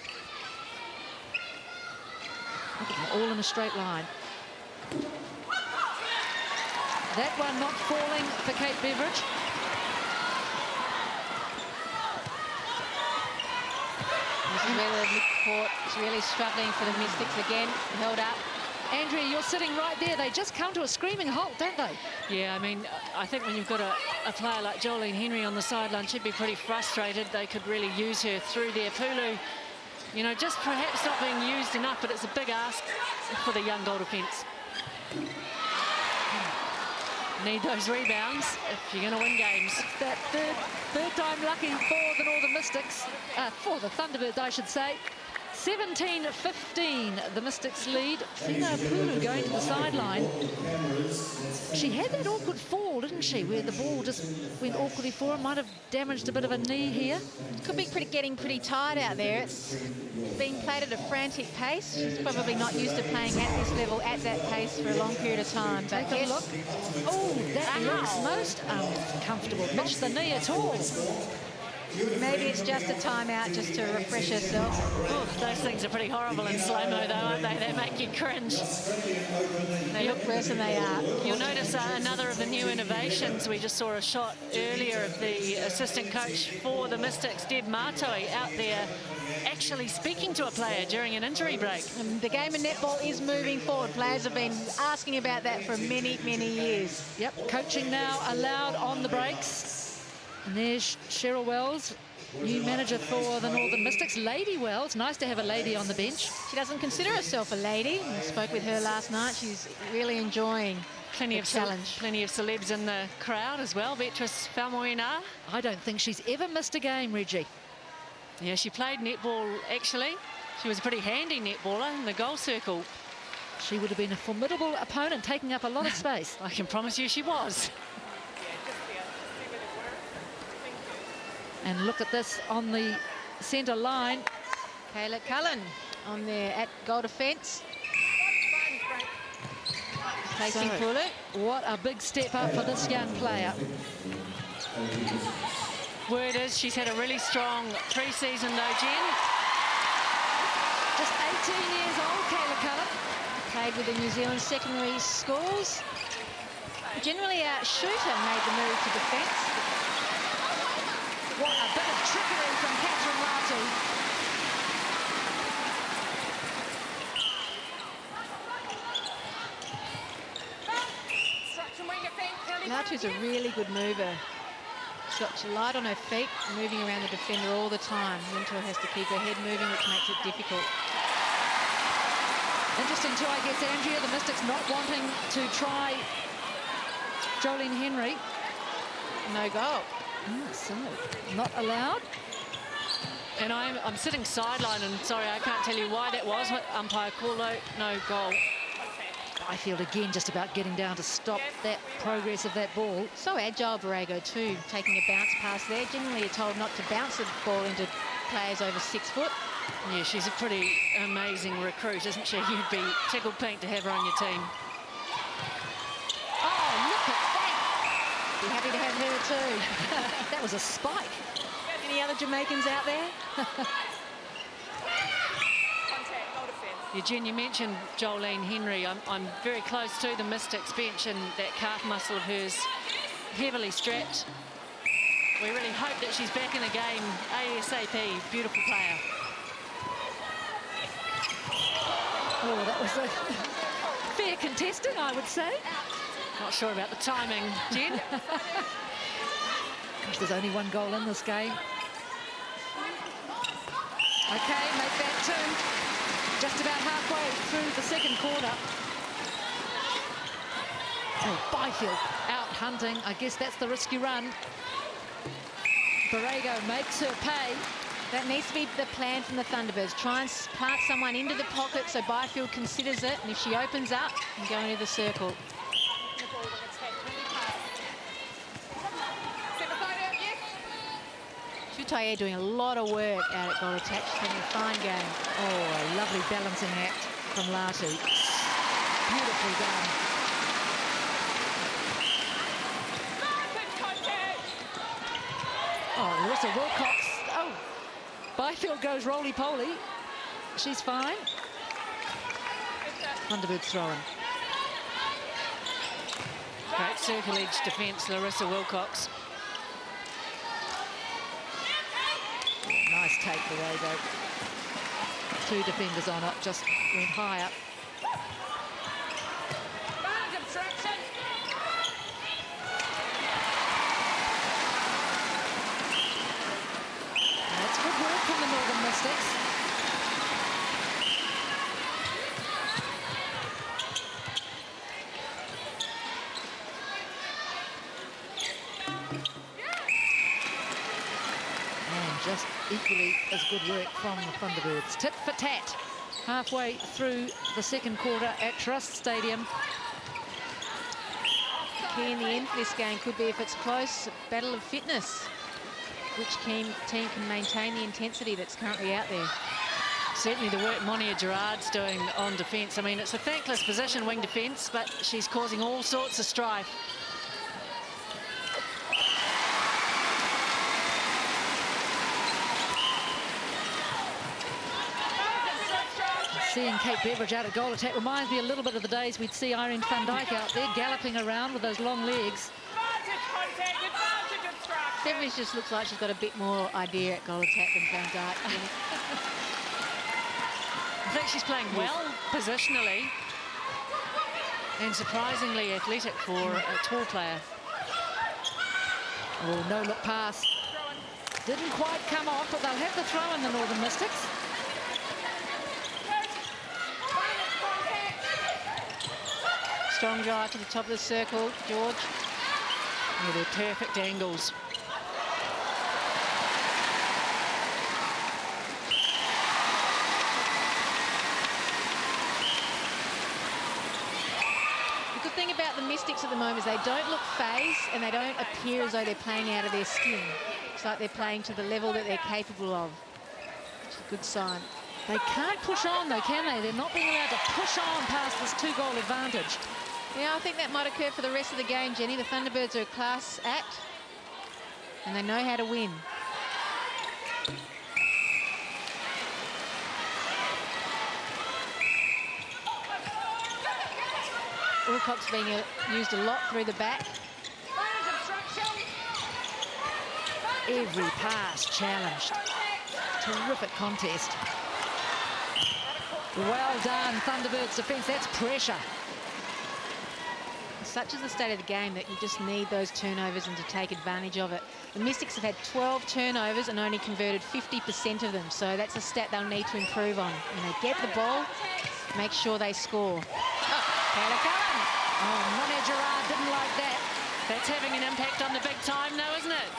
Look at them, all in a straight line. That one not falling for Kate Beveridge.
This is where the midcourt is really struggling for the Mystics again. Held up.
Andrea, you're sitting right there. They just come to a screaming halt, don't they?
Yeah, I mean, I think when you've got a player like Jolene Henry on the sideline, she'd be pretty frustrated. They could really use her through there. Pulu, you know, just perhaps not being used enough, but it's a big ask for the young goal defence. Need those rebounds if you're going to win games.
That third time lucky for the Northern Mystics, for the Thunderbirds, I should say. 17-15, the Mystics lead. Fina Pulu going to the sideline. She had that awkward fall, didn't she, where the ball just went awkwardly for her. Might have damaged a bit of a knee here.
Could be getting pretty tired out there. It's being played at a frantic pace. She's probably not used to playing at this level, at that pace for a long period of time. But
Take a look. Oh, that looks most uncomfortable. Not the knee at all.
Maybe it's just a timeout just to refresh herself.
Oh, those things are pretty horrible in slow-mo, though, aren't they? They make you cringe.
They look worse than they are.
You'll notice another of the new innovations. We just saw a shot earlier of the assistant coach for the Mystics, Deb Martoi, out there actually speaking to a player during an injury break.
And the game of netball is moving forward. Players have been asking about that for many, many years.
Yep, coaching now allowed on the breaks. And there's Cheryl Wells, new manager for the Northern Mystics. Lady Wells, nice to have a lady on the bench.
She doesn't consider herself a lady. I spoke with her last night. She's really enjoying
plenty of challenge. Plenty of celebs in the crowd as well. Beatrice Falmoina.
I don't think she's ever missed a game, Reggie.
Yeah, she played netball, actually. She was a pretty handy netballer in the goal circle.
She would have been a formidable opponent, taking up a lot of space.
I can promise you she was.
And look at this on the centre line.
Kayla Cullen on there at goal defence. Placing Pulu.
What a big step up for this young player.
Word is she's had a really strong pre-season though, Jen.
Just 18 years old, Kayla Cullen.
Played with the New Zealand secondary schools. Generally a shooter made the move to defence.
What a bit of trickery from Catherine Latu.
Latu's a really good mover. She's got light on her feet, moving around the defender all the time. Wintour has to keep her head moving, which makes it difficult.
Interesting too, I guess, Andrea, the Mystics not wanting to try Jolene Henry.
No goal.
So, not allowed.
And I'm sitting sideline, and sorry, I can't tell you why that was. Umpire called out, no goal.
Byfield again just about getting down to stop that progress of that ball.
So agile, Borrego, too, taking a bounce pass there. Generally, you're told not to bounce the ball into players over 6 foot.
Yeah, she's a pretty amazing recruit, isn't she? You'd be tickled pink to have her on your team.
Oh, look at that.
Be happy to have her too.
That was a spike.
Any other Jamaicans out there?
Yeah, Jen, you mentioned Jolene Henry. I'm very close to the Mystics bench, and that calf muscle of hers heavily strapped. We really hope that she's back in the game ASAP. Beautiful player.
Oh, that was a fair contesting, I would say.
Not sure about the timing, Jen.
Gosh, there's only one goal in this game. Okay, make that two. Just about halfway through the second quarter. Oh, Byfield out hunting. I guess that's the risk you run. Borrego makes her pay.
That needs to be the plan from the Thunderbirds. Try and plant someone into the pocket so Byfield considers it, and if she opens up, and go into the circle. Chutaye doing a lot of work out at goal attack. She's having a fine game.
Oh, a lovely balancing act from Latu. Beautifully done. Oh, Larissa Wilcox. Oh, Byfield goes roly-poly. She's fine. Thunderbirds throw-in.
Great circle edge defence, Larissa Wilcox.
Nice take the way though. 2 defenders on it, just went high up. That's good work from the Northern Mystics. Just equally as good work from the Thunderbirds. Tit for tat, halfway through the second quarter at Trust Stadium.
Key in the end for this game could be, if it's close, a battle of fitness. Which team can maintain the intensity that's currently out there?
Certainly the work Monia Gerard's doing on defence. I mean, it's a thankless position, wing defence, but she's causing all sorts of strife.
Seeing Kate Beveridge out at goal attack reminds me a little bit of the days we'd see Irene van Dijk out there galloping around with those long legs.
Beveridge just looks like she's got a bit more idea at goal attack than Van Dijk.
I think she's playing well positionally and surprisingly athletic for a tall player.
Oh, no look pass. Didn't quite come off, but they'll have the throw in the Northern Mystics.
Strong drive to the top of the circle, George.
Yeah, they're perfect angles.
The good thing about the Mystics at the moment is they don't look phased and they don't appear as though they're playing out of their skin. It's like they're playing to the level that they're capable of, which is a good sign.
They can't push on though, can they? They're not being allowed to push on past this 2-goal advantage.
Yeah, I think that might occur for the rest of the game, Jenny. The Thunderbirds are a class act, and they know how to win. Wilcox being used a lot through the back.
Every pass challenged. Terrific contest. Well done, Thunderbirds defence. That's pressure.
Such is the state of the game that you just need those turnovers and to take advantage of it. The Mystics have had 12 turnovers and only converted 50% of them, so that's a stat they'll need to improve on. When they get the ball, make sure they score.
Oh, Monia Gerard didn't like that.
That's having an impact on the big time now, isn't it?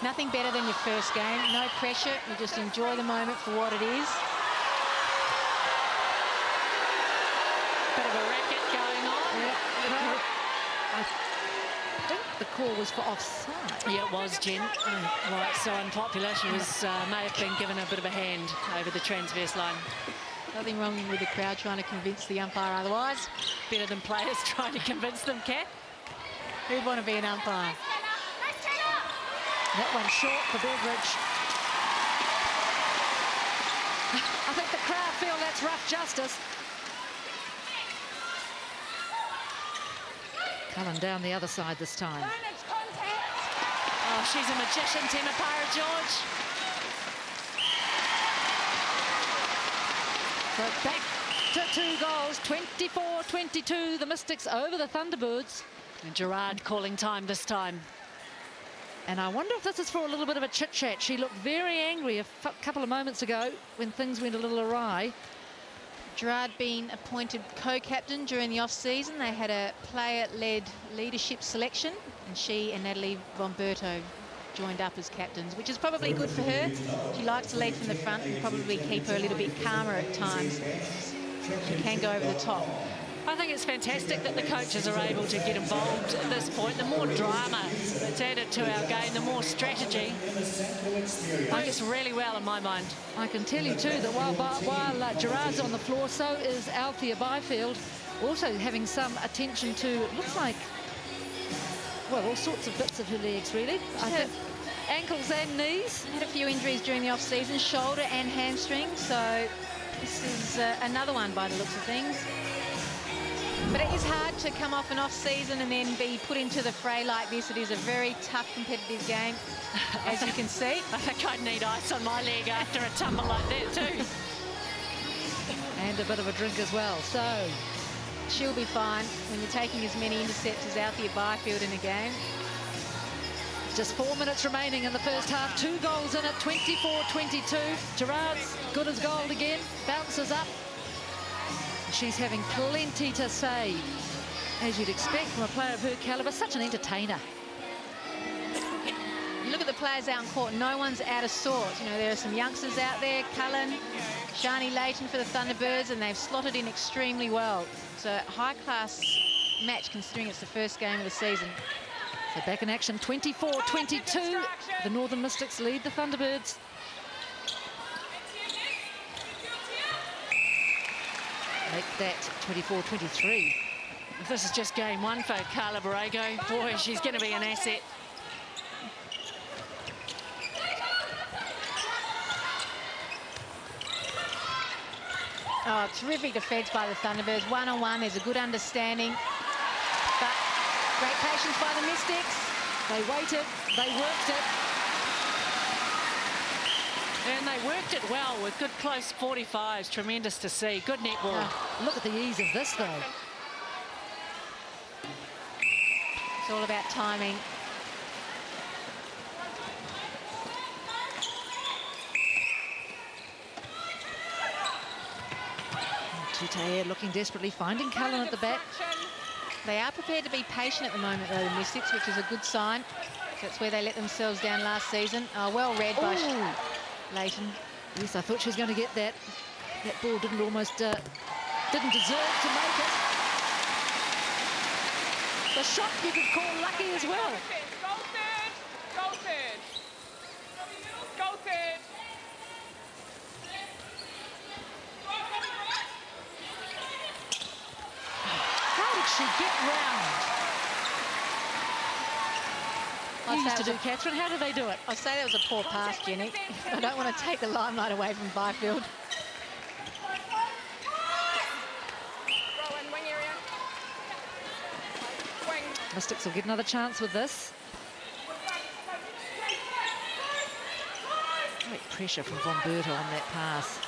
Nothing better than your first game. No pressure. You just enjoy the moment for what it is.
Bit of a racket going on.
I think the call was for offside.
Yeah, it was, Jen. Why it's so unpopular. She was may have been given a bit of a hand over the transverse line.
Nothing wrong with the crowd trying to convince the umpire otherwise.
Better than players trying to convince them, Kat.
Who'd want to be an umpire?
That one short for Beveridge. I think the crowd feel that's rough justice. Coming down the other side this time.
Oh, she's a magician, Temepara George.
So back to 2 goals, 24-22, the Mystics over the Thunderbirds.
And Gerard calling time this time.
And I wonder if this is for a little bit of a chit-chat. She looked very angry a couple of moments ago when things went a little awry.
Gerard being appointed co-captain during the off-season. They had a player-led leadership selection, and she and Natalie Bomberto joined up as captains, which is probably good for her. She likes to lead from the front and probably keep her a little bit calmer at times. She can go over the top.
I think it's fantastic that the coaches are able to get involved at this point. The more drama that's added to our game, the more strategy. Works really well in my mind.
I can tell you too that while Gerard's on the floor, so is Althea Byfield, also having some attention to, it looks like, well, all sorts of bits of her legs, really. I think ankles and knees.
Had a few injuries during the off-season, shoulder and hamstring, so This is another one by the looks of things. But it is hard to come off an off-season and then be put into the fray like this. It is a very tough, competitive game, as you can see.
I think I'd need ice on my leg after a tumble like that too.
And a bit of a drink as well. So
she'll be fine when you're taking as many intercepts as Althea Byfield in a game.
Just 4 minutes remaining in the first half. 2 goals in it, 24-22. Gerard's good as gold again. Bounces up. She's having plenty to say, as you'd expect from a player of her calibre. Such an entertainer.
You look at the players out in court, no one's out of sorts. You know, there are some youngsters out there, Cullen, Shani Layton for the Thunderbirds, and they've slotted in extremely well. So high-class match considering it's the first game of the season.
So back in action, 24-22. The Northern Mystics lead the Thunderbirds. Make that 24-23.
If this is just game one for Carla Borrego, boy, she's going to be an asset.
Oh, terrific defence by the Thunderbirds. One-on-one, there's a good understanding. But great patience by the Mystics.
They waited, they worked it.
And they worked it well with good close 45s. Tremendous to see. Good netball.
Look at the ease of this, though.
It's all about timing.
Tutaia looking desperately, finding Cullen at the back.
They are prepared to be patient at the moment, though, the Mystics, which is a good sign. That's where they let themselves down last season. Well read by Layton.
Yes, I thought she was going to get that. That ball didn't deserve to make it. The shot you could call lucky as well.
Go third. Go third. Go third.
How did she get round? Used to do, Catherine. How do they do it?
I'd say that was a poor pass, Jenny. I don't want to take the limelight away from Byfield.
Mystics will get another chance with this. Great pressure from Von Berto on that pass.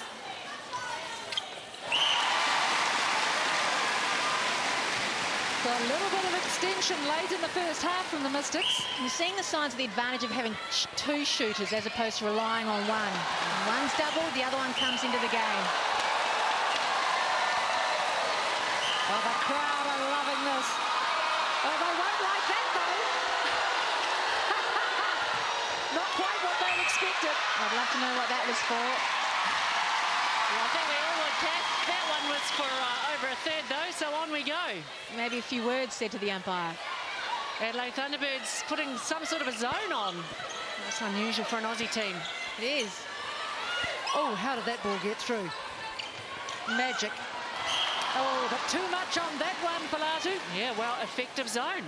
So a little bit of extension late in the first half from the Mystics.
You're seeing the signs of the advantage of having 2 shooters as opposed to relying on one. When one's doubled, the other one comes into the game.
Oh, the crowd are loving this. Oh, they won't like that, though. Not quite what they'd expected.
I'd love to know what that was for.
Well, I think we all would, Kat. That one was for over a third, though, so on we go.
Maybe a few words said to the umpire.
Adelaide Thunderbirds putting some sort of a zone on. That's unusual for an Aussie team.
It is.
Oh, how did that ball get through? Magic. Oh, but too much on that one, Palatu.
Yeah, well, effective zone.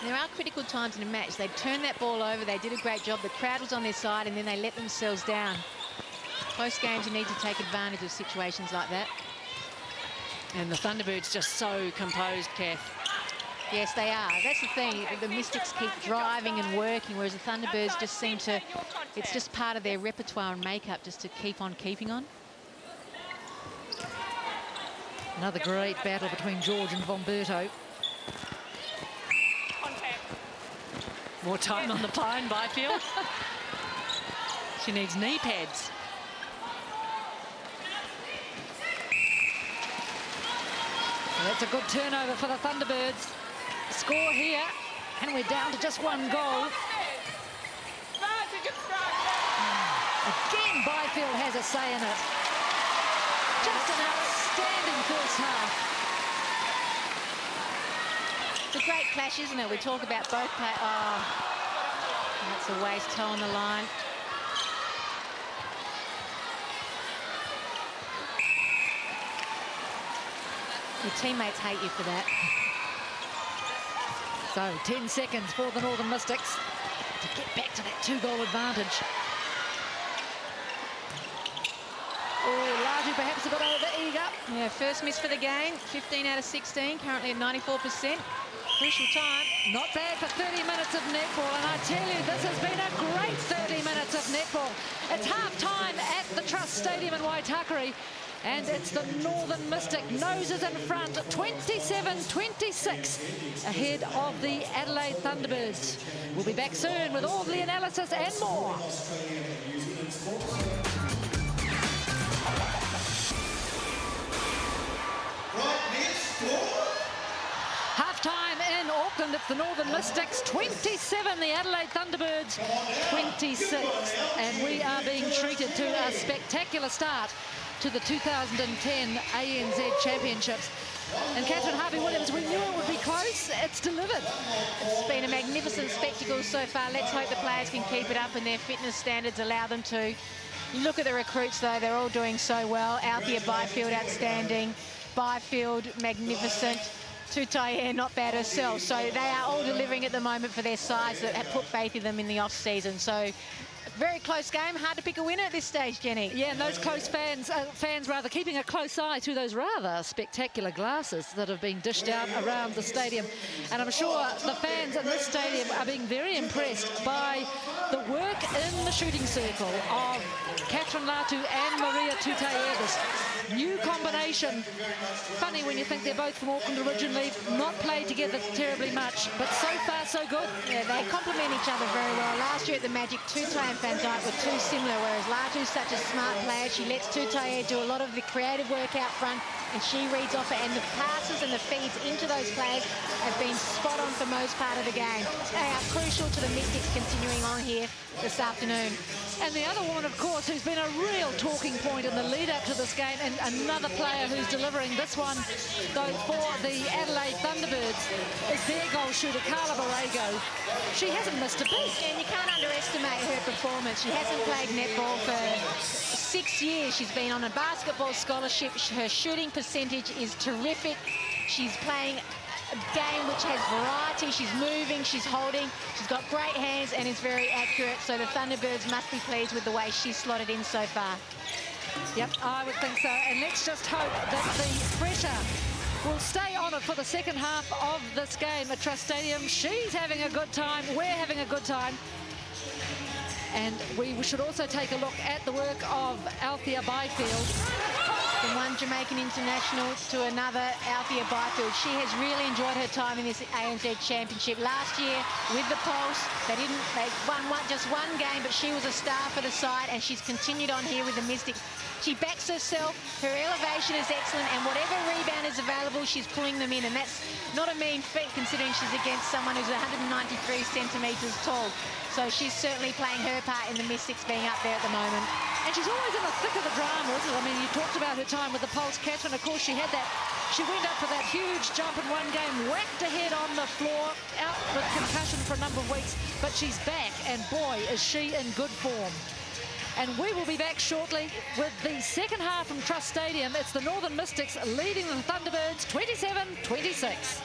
There are critical times in a match. They turned that ball over. They did a great job. The crowd was on their side, and then they let themselves down. Close games, you need to take advantage of situations like that.
And the Thunderbirds just so composed, Kath.
Yes, they are. That's the thing. The Mystics keep driving and working, whereas the Thunderbirds just seem to... It's just part of their repertoire and makeup just to keep on keeping on.
Another great battle between George and Von Berto.
More time on the pine, Byfield. She needs knee pads.
Well, that's a good turnover for the Thunderbirds. Score here, and we're down to just 1 goal. Again, Byfield has a say in it. Just an outstanding first half.
It's a great clash, isn't it? We talk about both play. Oh, that's a waste, toe on the line. Your teammates hate you for that.
So 10 seconds for the Northern Mystics to get back to that 2-goal advantage. Oh, Laju perhaps a bit over-eager.
Yeah, first miss for the game, 15 out of 16, currently at 94%. Crucial time.
Not bad for 30 minutes of netball, and I tell you, this has been a great 30 minutes of netball. It's half-time at the Trust Stadium in Waitakere, and it's the Northern Mystic noses in front, 27-26, ahead of the Adelaide Thunderbirds. We'll be back soon with all the analysis and more. Half-time in Auckland, it's the Northern Mystics 27, the Adelaide Thunderbirds 26, and we are being treated to a spectacular start to the 2010 ANZ Championships. And Catherine Harvey-Williams, we knew it would be close. It's delivered.
It's been a magnificent spectacle so far. Let's hope the players can keep it up and their fitness standards allow them to. Look at the recruits, though. They're all doing so well. Althea Byfield, outstanding. Byfield, magnificent. Tutaye, not bad herself. So they are all delivering at the moment for their sides that have put faith in them in the off-season. So very close game. Hard to pick a winner at this stage, Jenny.
Yeah, and those close fans keeping a close eye to those rather spectacular glasses that have been dished out around the stadium. And I'm sure the fans in this stadium are being very impressed by the work in the shooting circle of Catherine Latu and Maria Tutaye. This new combination. Funny when you think they're both from Auckland originally, not played together terribly much, but so far so good.
Yeah, they complement each other very well. Last year at the Magic, Tutaye and Van Dyke were too similar, whereas Latu's such a smart player. She lets Tutaye do a lot of the creative work out front, and she reads off it, and the passes and the feeds into those players have been spot on for most part of the game. They are crucial to the Mystics continuing on here this afternoon.
And the other woman, of course, who's been a real talking point in the lead-up to this game, and another player who's delivering this one, though, for the Adelaide Thunderbirds, is their goal shooter, Carla Borrego. She hasn't missed a beat.
And you can't underestimate her performance. She hasn't played netball for 6 years. She's been on a basketball scholarship. Her shooting percentage is terrific. She's playing a game which has variety. She's moving, she's holding, she's got great hands and is very accurate. So the Thunderbirds must be pleased with the way she's slotted in so far.
Yep, I would think so. And let's just hope that the pressure will stay on it for the second half of this game at Trust Stadium. She's having a good time. We're having a good time. And we should also take a look at the work of Althea Byfield.
From one Jamaican international to another, Althea Byfield. She has really enjoyed her time in this ANZ Championship. Last year, with the Pulse, they won just one game, but she was a star for the side, and she's continued on here with the Mystics. She backs herself, her elevation is excellent, and whatever rebound is available, she's pulling them in, and that's not a mean feat considering she's against someone who's 193 centimetres tall. So she's certainly playing her part in the Mystics being up there at the moment.
And she's always in the thick of the drama, isn't it? I mean, you talked about her time with the Pulse, Catherine. Of course, she went up for that huge jump in one game, whacked her head on the floor, out with concussion for a number of weeks, but she's back, and boy, is she in good form. And we will be back shortly with the second half from Trust Stadium. It's the Northern Mystics leading the Thunderbirds 27-26.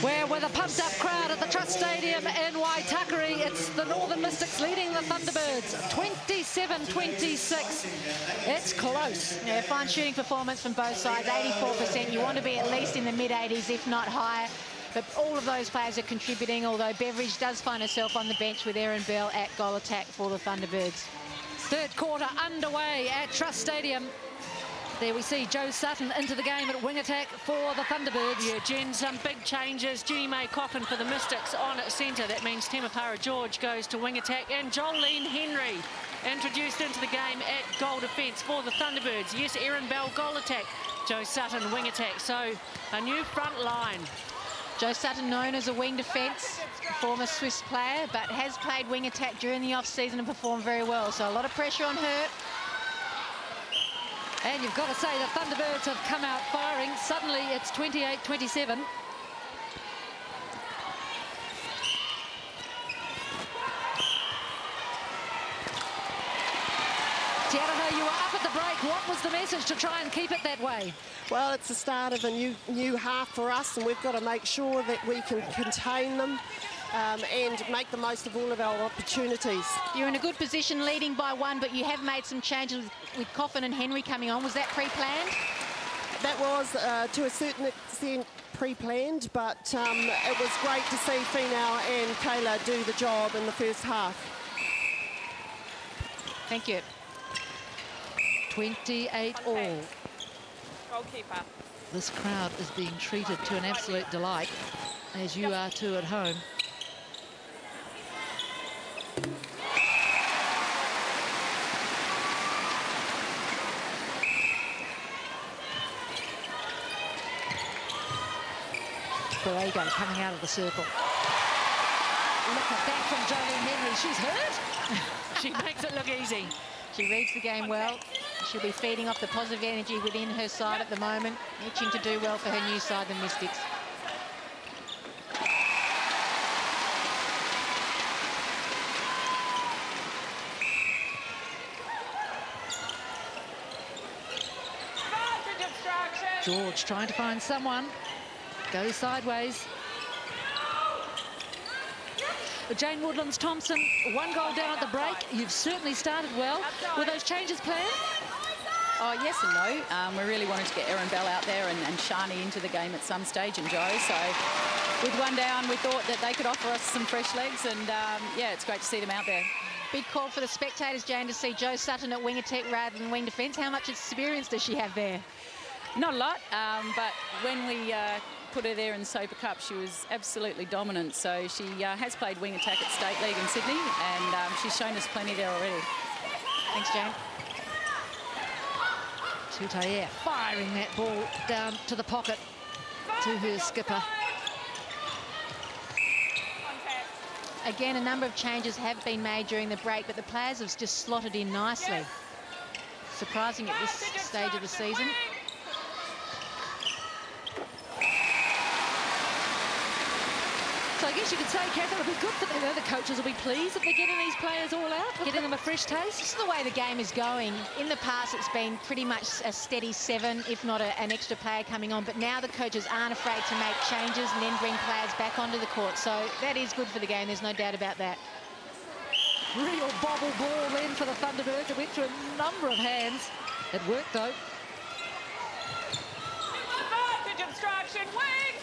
We're with a pumped-up crowd at the Trust Stadium in Waitakere. It's the Northern Mystics leading the Thunderbirds 27-26. It's close.
Yeah, fine shooting performance from both sides, 84%. You want to be at least in the mid-80s, if not higher. But all of those players are contributing, although Beveridge does find herself on the bench with Erin Bell at goal attack for the Thunderbirds.
Third quarter underway at Trust Stadium. There we see Joe Sutton into the game at wing attack for the Thunderbirds.
Yeah, Jen, some big changes. Judy May Coffin for the Mystics on at centre. That means Temepara George goes to wing attack. And Jolene Henry introduced into the game at goal defence for the Thunderbirds. Yes, Erin Bell goal attack. Joe Sutton wing attack. So a new front line.
Joe Sutton, known as a wing defence, former Swiss player, but has played wing attack during the off-season and performed very well. So a lot of pressure on her.
And you've got to say the Thunderbirds have come out firing. Suddenly it's 28-27. Tiaraha, you were up at the break. What was the message to try and keep it that way?
Well, it's the start of a new half for us, and we've got to make sure that we can contain them and make the most of all of our opportunities.
You're in a good position leading by 1, but you have made some changes with Coffin and Henry coming on. Was that pre-planned?
That was, to a certain extent, pre-planned, but it was great to see Finau and Kayla do the job in the first half.
Thank you.
28 all.
Goalkeeper.
This crowd is being treated to an absolute delight, as you are too at home. Borrego coming out of the circle. Look at that from Jolene Henry. She's hurt.
She makes it look easy.
She reads the game well. She'll be feeding off the positive energy within her side at the moment, itching to do well for her new side, the Mystics. George trying to find someone. Goes sideways. Jane Woodlands-Thompson, 1 goal down at the break. You've certainly started well. Were those changes planned?
Oh, yes and no. We really wanted to get Erin Bell out there and Shani into the game at some stage, and Joe. So with 1 down, we thought that they could offer us some fresh legs, and yeah, it's great to see them out there.
Big call for the spectators, Jane, to see Jo Sutton at wing attack rather than wing defence. How much experience does she have there?
Not a lot, but when we put her there in Soper Cup, she was absolutely dominant. So she has played wing attack at State League in Sydney, and she's shown us plenty there already.
Thanks, Jane.
Tutayer firing that ball down to the pocket to her skipper.
Again, a number of changes have been made during the break, but the players have just slotted in nicely. Surprising at this stage of the season.
So I guess you could say, Kath, it'll be good for them. The coaches will be pleased if they're getting these players all out, getting them a fresh taste.
This is the way the game is going. In the past, it's been pretty much a steady 7, if not an extra player coming on. But now the coaches aren't afraid to make changes and then bring players back onto the court. So that is good for the game. There's no doubt about that.
Real bobble ball then for the Thunderbirds. It went through a number of hands. It worked, though.
Advantage obstruction, wing!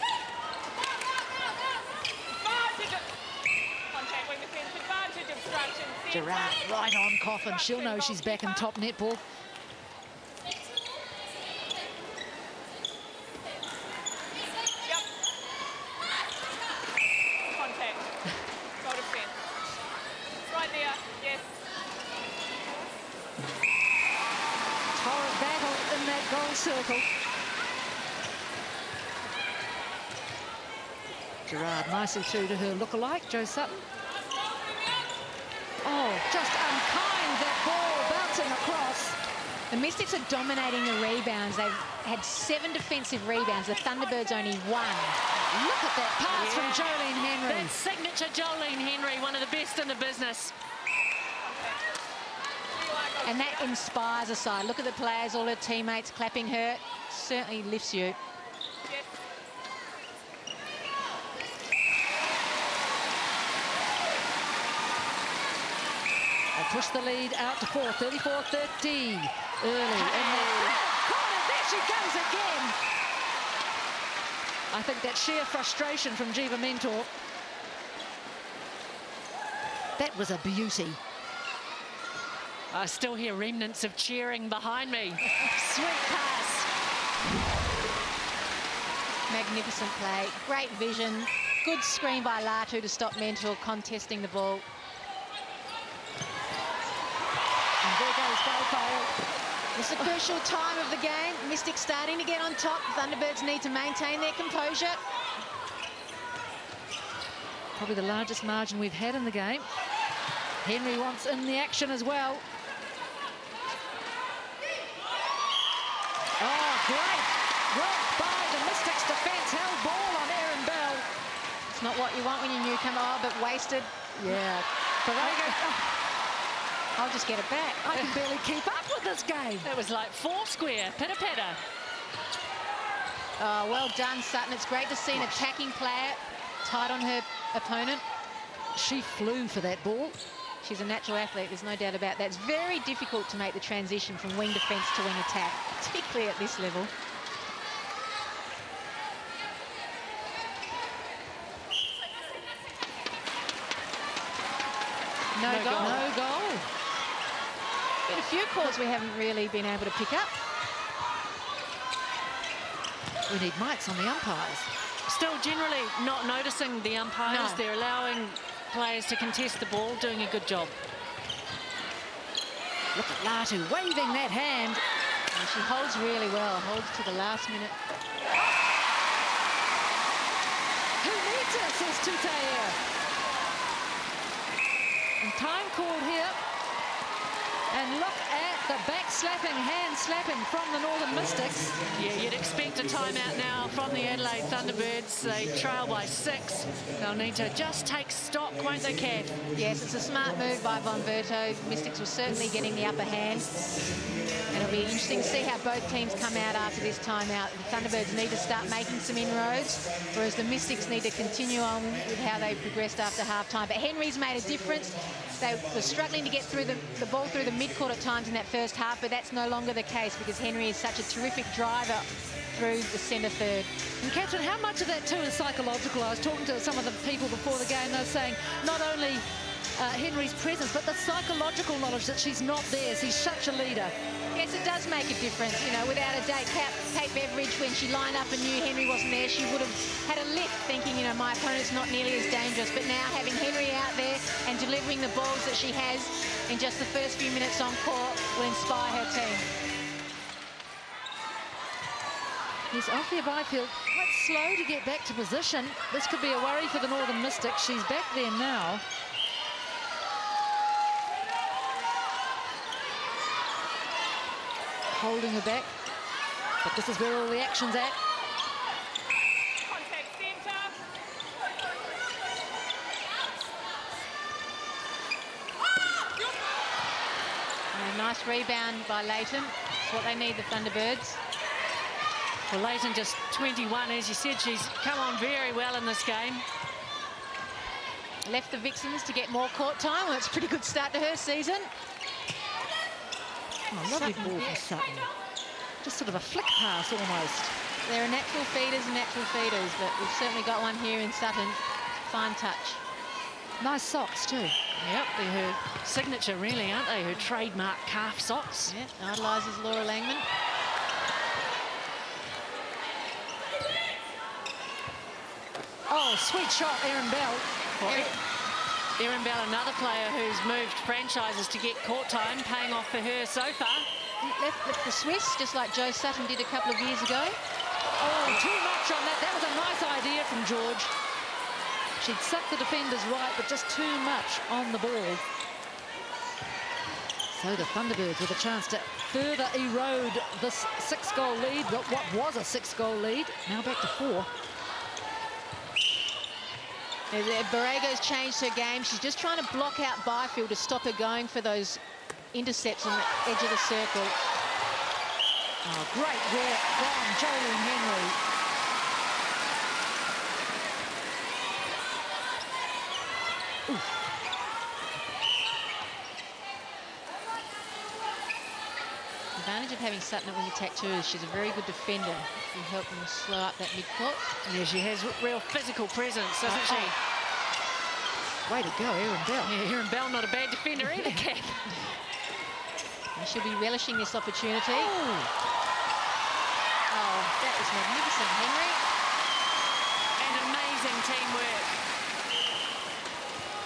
Contact wing defence, advantage obstruction.
Gerard right on Coffin. She'll know she's back in top netball.
Yep. Contact. Goal defence. It's right there, yes.
Torrid battle in that goal circle. Gerard nicely through to her lookalike, Jo Sutton. Oh, just unkind, that ball bouncing across.
The Mystics are dominating the rebounds. They've had 7 defensive rebounds. The Thunderbirds only 1.
Look at that pass from Jolene Henry.
That signature Jolene Henry, one of the best in the business.
And that inspires a side. Look at the players, all her teammates clapping her. Certainly lifts you.
Push the lead out to 4, 34-30 early. And corner, there she goes again. I think that sheer frustration from Jiva Mentor. That was a beauty.
I still hear remnants of cheering behind me.
Sweet pass. Magnificent play, great vision. Good screen by Latu to stop Mentor contesting the ball. There goes Balfour. It's a crucial time of the game. Mystics starting to get on top. Thunderbirds need to maintain their composure.
Probably the largest margin we've had in the game. Henry wants in the action as well. Oh, great work by the Mystics defence. Held ball on Erin Bell.
It's not what you want when you're newcomer, but wasted.
Yeah. Borrego.
I'll just get it back.
I can barely keep up with this game.
That was like 4 square, pitter-pitter.
Oh, well done, Sutton. It's great to see an attacking player tight on her opponent.
she flew for that ball.
She's a natural athlete, there's no doubt about that. It's very difficult to make the transition from wing defence to wing attack, particularly at this level. No goal. No goal. Been a few calls we haven't really been able to pick up.
We need mics on the umpires.
Still generally not noticing the umpires.
No.
They're allowing players to contest the ball, doing a good job.
Look at Latu waving that hand.
And she holds really well, holds to the last minute.
Who needs it, says Tutaia. And time called here. And look at the back slapping, hand slapping from the Northern Mystics.
Yeah, you'd expect a timeout now from the Adelaide Thunderbirds. They trail by 6. They'll need to just take stock, won't they, Kath?
Yes, it's a smart move by Von Berto. Mystics were certainly getting the upper hand. And it'll be interesting to see how both teams come out after this timeout. The Thunderbirds need to start making some inroads, whereas the Mystics need to continue on with how they progressed after half-time. But Henry's made a difference. They were struggling to get through the ball through the midcourt at times in that first half, but that's no longer the case because Henry is such a terrific driver through the centre third.
And Catherine, how much of that too is psychological? I was talking to some of the people before the game. They were saying not only Henry's presence, but the psychological knowledge that she's not there. She's such a leader.
Yes, it does make a difference. You know, without a doubt, Kate Beveridge, when she lined up and knew Henry wasn't there, she would have had a lift thinking, you know, my opponent's not nearly as dangerous. But now having Henry out there and delivering the balls that she has in just the first few minutes on court will inspire her team.
He's Althea Byfield quite slow to get back to position. This could be a worry for the Northern Mystics. She's back there now. Holding her back, but this is where all the action's at.
Contact centre.
A nice rebound by Leighton. That's what they need, the Thunderbirds.
Well, Leighton just 21, as you said. She's come on very well in this game.
Left the Vixens to get more court time. Well, it's a pretty good start to her season.
Oh, lovely ball from Sutton. Just sort of a flick pass almost.
There are natural feeders and natural feeders, but we've certainly got one here in Sutton. Fine touch.
Nice socks too.
Yep, they're her signature really, aren't they? Her trademark calf socks.
Yeah, idolises Laura Langman.
Oh, sweet shot, Erin Bell.
Erin Bell, another player who's moved franchises to get court time, paying off for her so far.
Left the Swiss, just like Joe Sutton did a couple of years ago.
Oh, too much on that. That was a nice idea from George. She'd suck the defenders right, but just too much on the ball. So the Thunderbirds with a chance to further erode this 6-goal lead, what was a 6-goal lead, now back to 4.
Borrego's changed her game. She's just trying to block out Byfield to stop her going for those intercepts on the edge of the circle.
Oh, great work from Jolene Henry. Ooh.
The advantage of having Sutton at wing attack too is she's a very good defender. She help them slow up that midcourt.
Yeah, she has real physical presence, doesn't she?
Way to go, Erin Bell.
Yeah, Erin Bell, not a bad defender either, Kat.
She'll be relishing this opportunity. Oh, that was magnificent, Henry.
And amazing teamwork.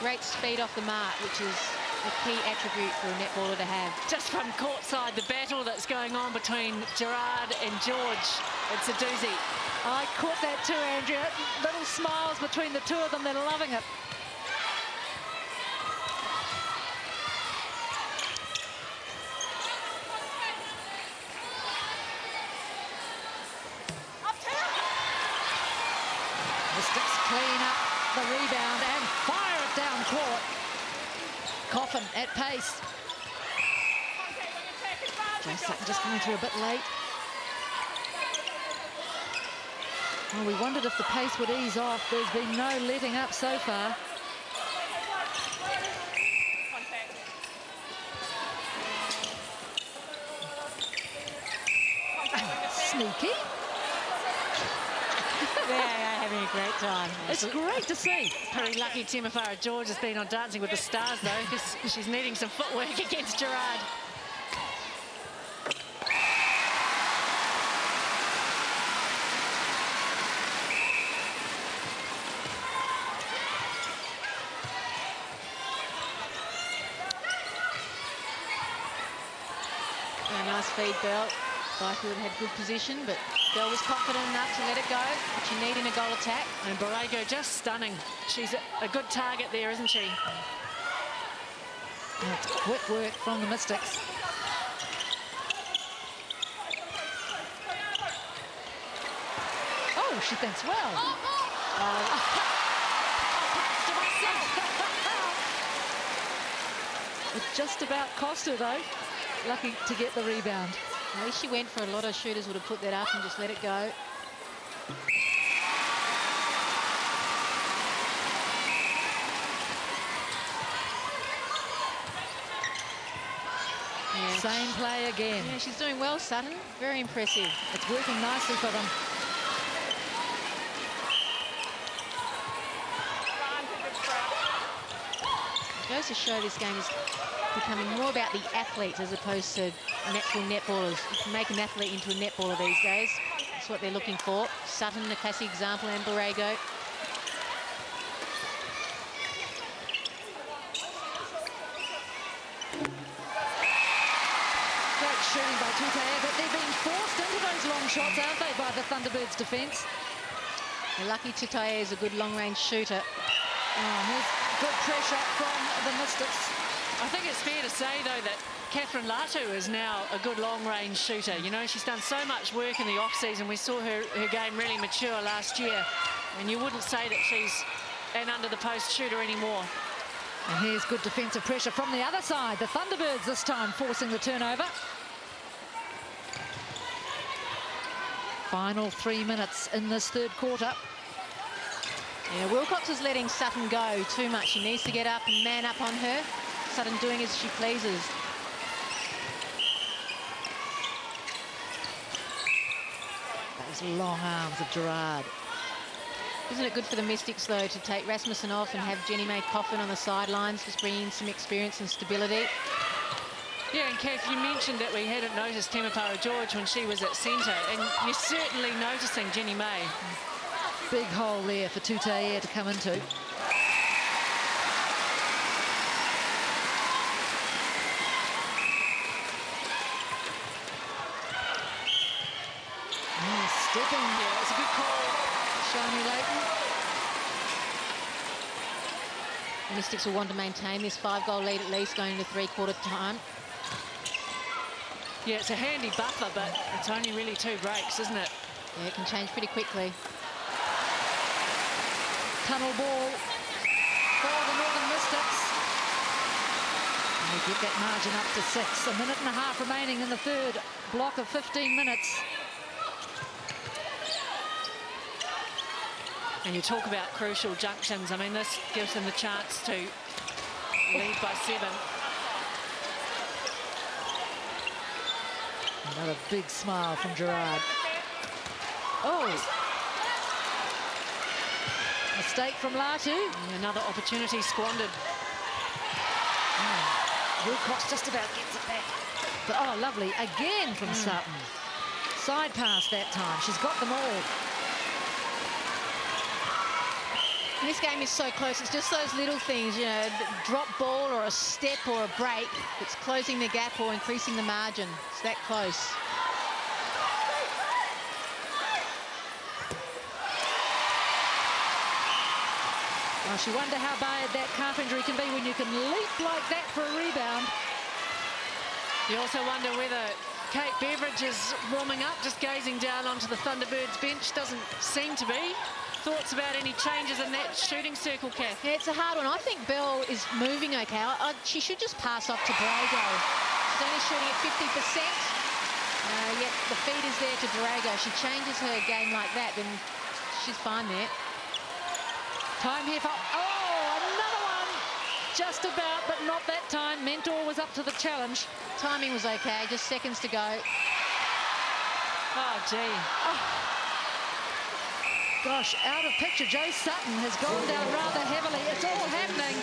Great speed off the mark, which is a key attribute for a netballer to have.
Just from courtside, the battle that's going on between Gerard and George. It's a doozy.
I caught that too, Andrea. Little smiles between the two of them. They're loving it. Mystics clean up the rebound and fire it down court. Coffin at pace. Joe Sutton just coming through a bit late. Well, we wondered if the pace would ease off. There's been no letting up so far. sneaky.
They are having a great time.
It's great to see.
Pretty lucky Temepara George has been on Dancing with the Stars, though, because she's needing some footwork against Gerard.
Very nice feed, Bell. Byfield had good position, but Bell was confident enough to let it go, which you need in a goal attack.
And Borrego just stunning. She's a good target there, isn't she?
That's quick work from the Mystics. Oh, she thinks well. It just about cost her, though. Lucky to get the rebound.
At least she went for a lot of shooters would have put that up and just let it go. Yeah.
Same play again.
Yeah, she's doing well, Sutton. Very impressive.
It's working nicely for them.
It goes to show this game is becoming more about the athletes as opposed to natural netballers. You can make an athlete into a netballer these days. That's what they're looking for. Sutton, a classic example, and Borrego.
Great shooting by Tutea, but they're being forced into those long shots, aren't they, by the Thunderbirds' defence?
They're lucky Tutea is a good long-range shooter.
Oh, here's good pressure from the Mystics.
I think it's fair to say, though, that Catherine Latu is now a good long-range shooter. You know, she's done so much work in the off-season. We saw her game really mature last year. And you wouldn't say that she's an under-the-post shooter anymore.
And here's good defensive pressure from the other side. The Thunderbirds this time forcing the turnover. Final 3 minutes in this third quarter.
Yeah, Wilcox is letting Sutton go too much. She needs to get up and man up on her. Sutton doing as she pleases.
Those long arms of Gerard.
Isn't it good for the Mystics, though, to take Rasmussen off and have Jenny May Coffin on the sidelines, just bringing in some experience and stability?
Yeah, and Kath, you mentioned that we hadn't noticed Temepara George when she was at centre, and you're certainly noticing Jenny May.
Big hole there for Tutea to come into. Stepping.
Yeah, it's a good call.
Shani Layton.
The Mystics will want to maintain this 5-goal lead at least going into three-quarter time.
Yeah, it's a handy buffer, but it's only really 2 breaks, isn't it?
Yeah, it can change pretty quickly.
Tunnel ball for the Northern Mystics. And they get that margin up to 6. A minute and a half remaining in the third block of 15 minutes.
And you talk about crucial junctions. I mean, this gives them the chance to lead by 7.
Another big smile from Gerard. Oh! Mistake from Latu.
And another opportunity squandered.
Wilcox just about gets it back. But, oh, lovely. Again from Sutton. Side pass that time. She's got them all.
This game is so close. It's just those little things, you know, drop ball or a step or a break that's closing the gap or increasing the margin. It's that close.
Well, she wonder how bad that calf injury can be when you can leap like that for a rebound.
You also wonder whether Kate Beveridge is warming up, just gazing down onto the Thunderbirds bench. Doesn't seem to be. Thoughts about any changes in that shooting circle, Kath?
Yeah, it's a hard one. I think Bell is moving okay. She should just pass off to Borrego. She's only shooting at 50%. Yet the feed is there to Borrego. She changes her game like that, then she's fine there.
Time here for... Oh, another one! Just about, but not that time. Mentor was up to the challenge.
Timing was okay, just seconds to go.
Oh, gee.
Oh. Gosh, out of picture. Jo Sutton has gone down rather heavily. It's all happening.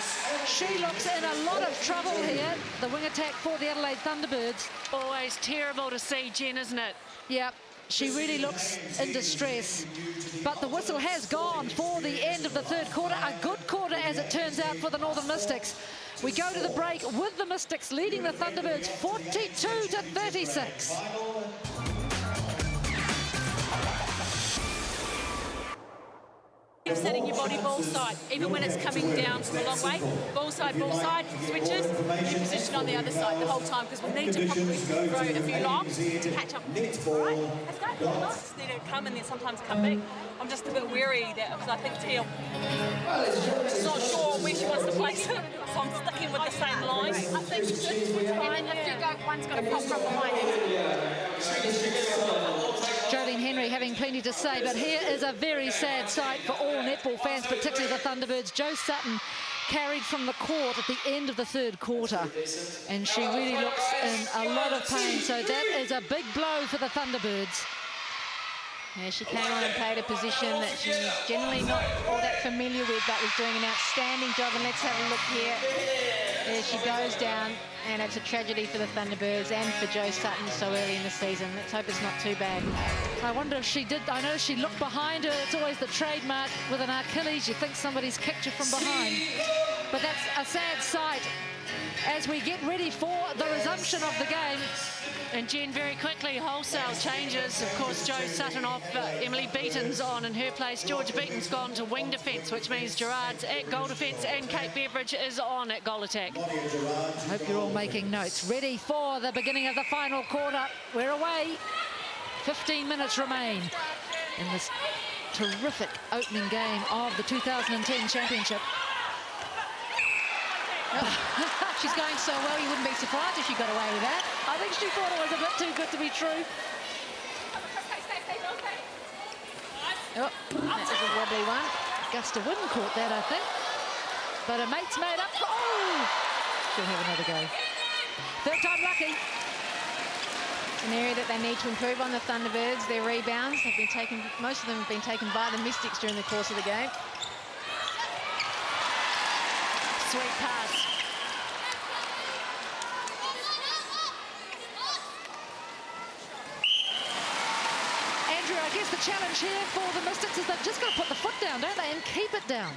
She looks in a lot of trouble here. The wing attack for the Adelaide Thunderbirds.
Always terrible to see, Jen, isn't it?
Yep. She really looks in distress. But the whistle has gone for the end of the third quarter. A good quarter, as it turns out, for the Northern Mystics. We go to the break with the Mystics leading the Thunderbirds 42-36.
Keep setting your body ball side, even when it's coming down from a long way. Ball side, switches, you position on the other side the whole time, because we need to probably throw a few longs to catch up.
Netball.
Right? Let's go. Nice. Need to come and then sometimes come back. I'm just a bit weary that, because I think Tia is not sure where she wants to place it, so I'm sticking with the same line. I think she should. And then if you go, one's got to pop from behind
Jolene Henry having plenty to say, but here is a very sad sight for all netball fans, particularly the Thunderbirds. Jo Sutton carried from the court at the end of the third quarter, and she really looks in a lot of pain, so that is a big blow for the Thunderbirds.
Yeah, she came on and played a position that she's generally not all that familiar with, but was doing an outstanding job. And let's have a look here. There she goes down, and it's a tragedy for the Thunderbirds and for Jo Sutton so early in the season. Let's hope it's not too bad.
I wonder if she did. I know she looked behind her. It's always the trademark with an Achilles. You think somebody's kicked you from behind. But that's a sad sight as we get ready for the resumption of the game.
And Jen, very quickly, wholesale changes. Of course, Jo Sutton off, Emily Beaton's on in her place. Georgia Beaton's gone to wing defence, which means Gerard's at goal defence, and Kate Beveridge is on at goal attack.
Hope you're all making notes. Ready for the beginning of the final quarter. We're away. 15 minutes remain in this terrific opening game of the 2010 championship.
She's going so well, you wouldn't be surprised if she got away with that.
I think she thought it was a bit too good to be true.
Oh, that was a wobbly one.
Augusta Wynn caught that, I think. But her mate's made up. Oh! She'll have another go. Third time lucky.
It's an area that they need to improve on, the Thunderbirds. Their rebounds have been taken, most of them have been taken by the Mystics during the course of the game.
Sweet pass.
Andrew, I guess the challenge here for the Mystics is they've just got to put the foot down, don't they, and keep it down.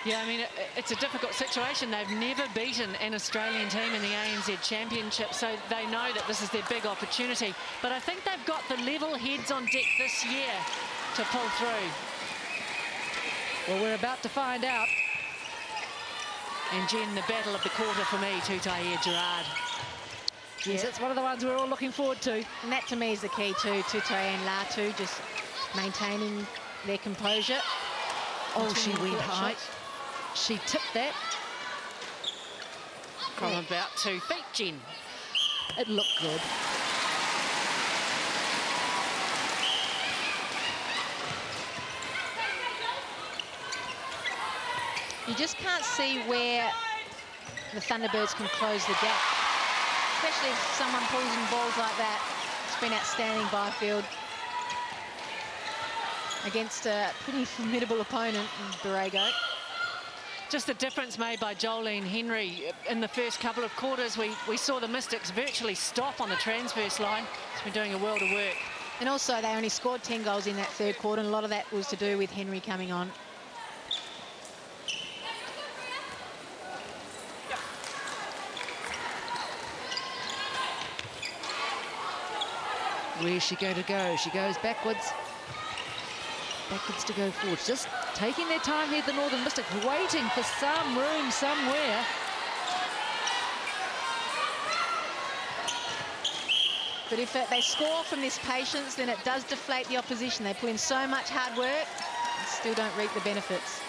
Yeah, I mean, it's a difficult situation. They've never beaten an Australian team in the ANZ Championship, so they know that this is their big opportunity. But I think they've got the level heads on deck this year to pull through.
Well, we're about to find out.
And Jen, the battle of the quarter for me, Tutaia Gerard.
Yes, it's one of the ones we're all looking forward to.
And that to me is the key too, Tutaia and Latu just maintaining their composure.
Oh, she went high. She tipped that.
From about 2 feet, Jen.
It looked good.
You just can't see where the Thunderbirds can close the gap, especially if someone pulls in balls like that. It's been outstanding, Byfield, against a pretty formidable opponent in Borrego.
Just the difference made by Jolene Henry in the first couple of quarters. We saw the Mystics virtually stop on the transverse line. It's been doing a world of work.
And also they only scored 10 goals in that third quarter, and a lot of that was to do with Henry coming on.
Where's she going to go? She goes backwards. Backwards to go forward. Just taking their time here, the Northern Mystics, waiting for some room somewhere.
But if they score from this patience, then it does deflate the opposition. They put in so much hard work and still don't reap the benefits.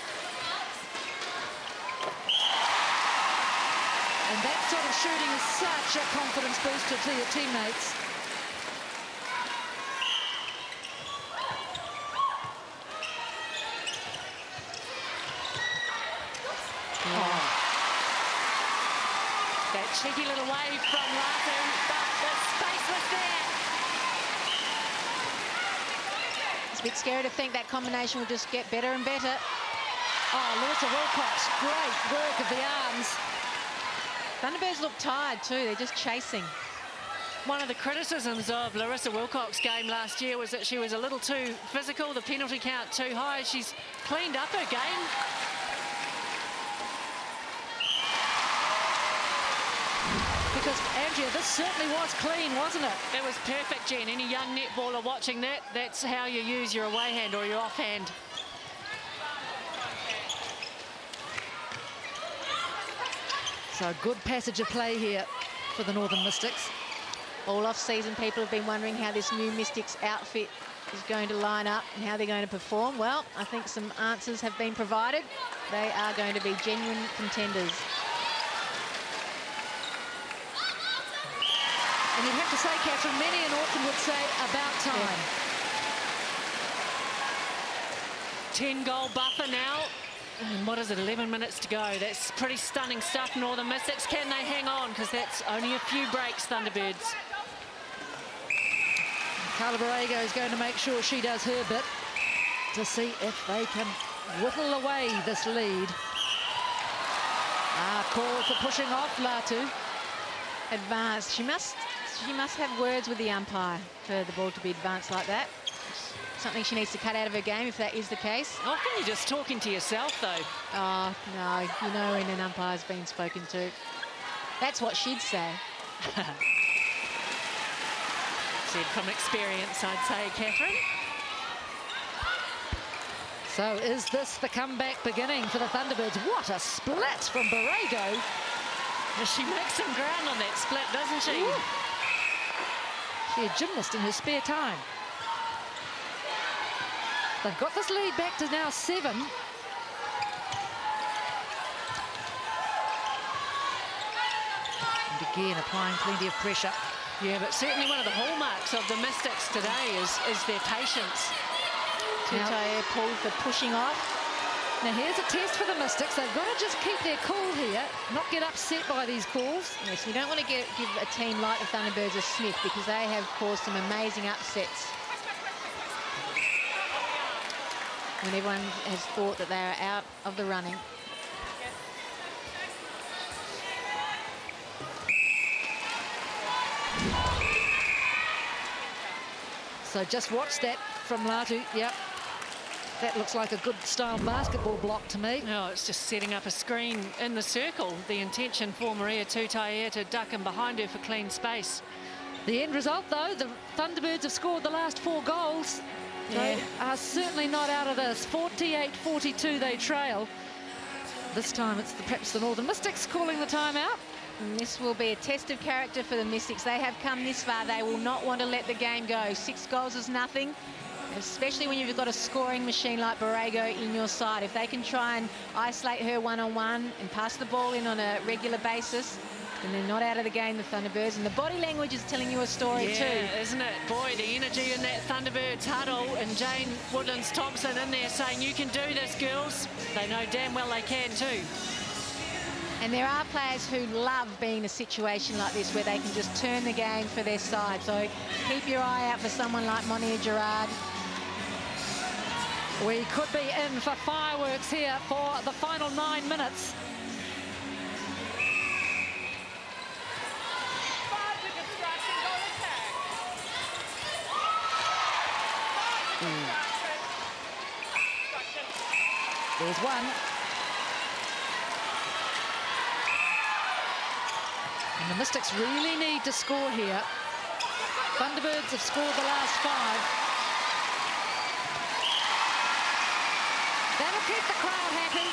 And that sort of shooting is such a confidence booster to your teammates.
That cheeky little wave from Latu, but the space was there.
a bit scary to think that combination will just get better and better.
Oh, Larissa Wilcox, great work of the arms.
Thunderbirds look tired too, they're just chasing.
One of the criticisms of Larissa Wilcox's game last year was that she was a little too physical, the penalty count too high. She's cleaned up her game.
Because, Andrea, this certainly was clean, wasn't it?
It was perfect, Jen. Any young netballer watching that, that's how you use your away hand or your offhand.
So a good passage of play here for the Northern Mystics.
All off-season, people have been wondering how this new Mystics outfit is going to line up and how they're going to perform. Well, I think some answers have been provided. They are going to be genuine contenders.
And you'd have to say, Catherine, many in Auckland would say about time.
10-goal buffer now. And what is it, 11 minutes to go? That's pretty stunning stuff, Northern Mystics. Can they hang on? Because that's only a few breaks, Thunderbirds.
Carla Borrego is going to make sure she does her bit to see if they can whittle away this lead. Call for pushing off, Latu.
Advanced. She must have words with the umpire for the ball to be advanced like that. Something she needs to cut out of her game if that is the case.
Often you're just talking to yourself, though.
Oh, no. You know when an umpire's been spoken to. That's what she'd say.
Said from experience, I'd say, Catherine.
So is this the comeback beginning for the Thunderbirds? What a split from Borrego.
She makes some ground on that split, doesn't she?
Ooh. She's a gymnast in her spare time. They've got this lead back to now 7. And again, applying plenty of pressure.
Yeah, but certainly one of the hallmarks of the Mystics today is their patience.
Tutaia pulled for pushing off.
Now here's a test for the Mystics. They've got to just keep their cool here, not get upset by these calls.
Yes, you don't want to give a team like the Thunderbirds a sniff because they have caused some amazing upsets. When everyone has thought that they are out of the running.
So just watch that from Latu. Yep. That looks like a good style basketball block to me.
No, it's just setting up a screen in the circle. The intention for Maria Tutaia to duck in behind her for clean space.
The end result, though, the Thunderbirds have scored the last 4 goals. They are certainly not out of this. 48-42 they trail. This time it's perhaps the Northern Mystics calling the timeout.
And this will be a test of character for the Mystics. They have come this far. They will not want to let the game go. 6 goals is nothing, especially when you've got a scoring machine like Borrego in your side. If they can try and isolate her one-on-one and pass the ball in on a regular basis, and they're not out of the game, the Thunderbirds. And the body language is telling you a story too.
Isn't it? Boy, the energy in that Thunderbirds huddle, and Jane Woodlands-Thompson in there saying, you can do this, girls. They know damn well they can too.
And there are players who love being in a situation like this where they can just turn the game for their side. So keep your eye out for someone like Monia Gerard.
We could be in for fireworks here for the final 9 minutes. There's one. And the Mystics really need to score here. Thunderbirds have scored the last 5. That'll keep the crowd happy.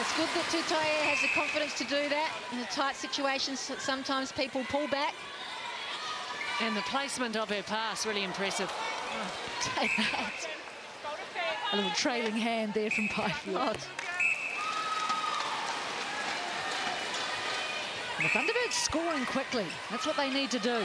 It's good that Tutaia has the confidence to do that. In a tight situation, sometimes people pull back.
And the placement of her pass, really impressive.
Oh, take that. A little trailing hand there from Byfield. The Thunderbirds scoring quickly. That's what they need to do.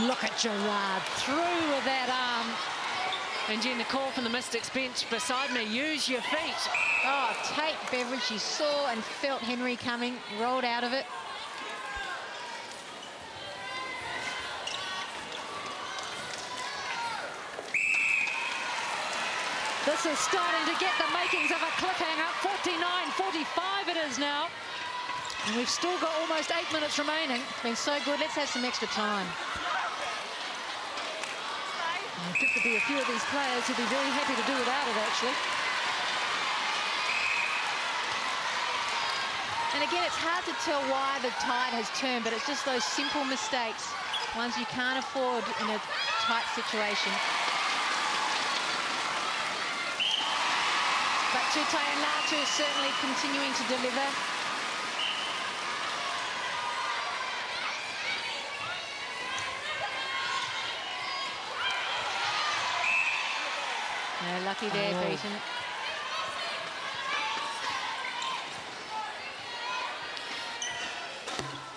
Look at Gerard through with that arm.
And Jen, the call from the Mystics bench beside me, use your feet.
Oh, Tate Beveridge, she saw and felt Henry coming, rolled out of it.
This is starting to get the makings of a cliffhanger. 49-45 it is now. And we've still got almost 8 minutes remaining.
It's been so good. Let's have some extra time.
I think there'll be a few of these players who'll be very happy to do without it, actually.
And again, it's hard to tell why the tide has turned, but it's just those simple mistakes, ones you can't afford in a tight situation. But Tutai and Latu is certainly continuing to deliver. No, lucky there, Beaton.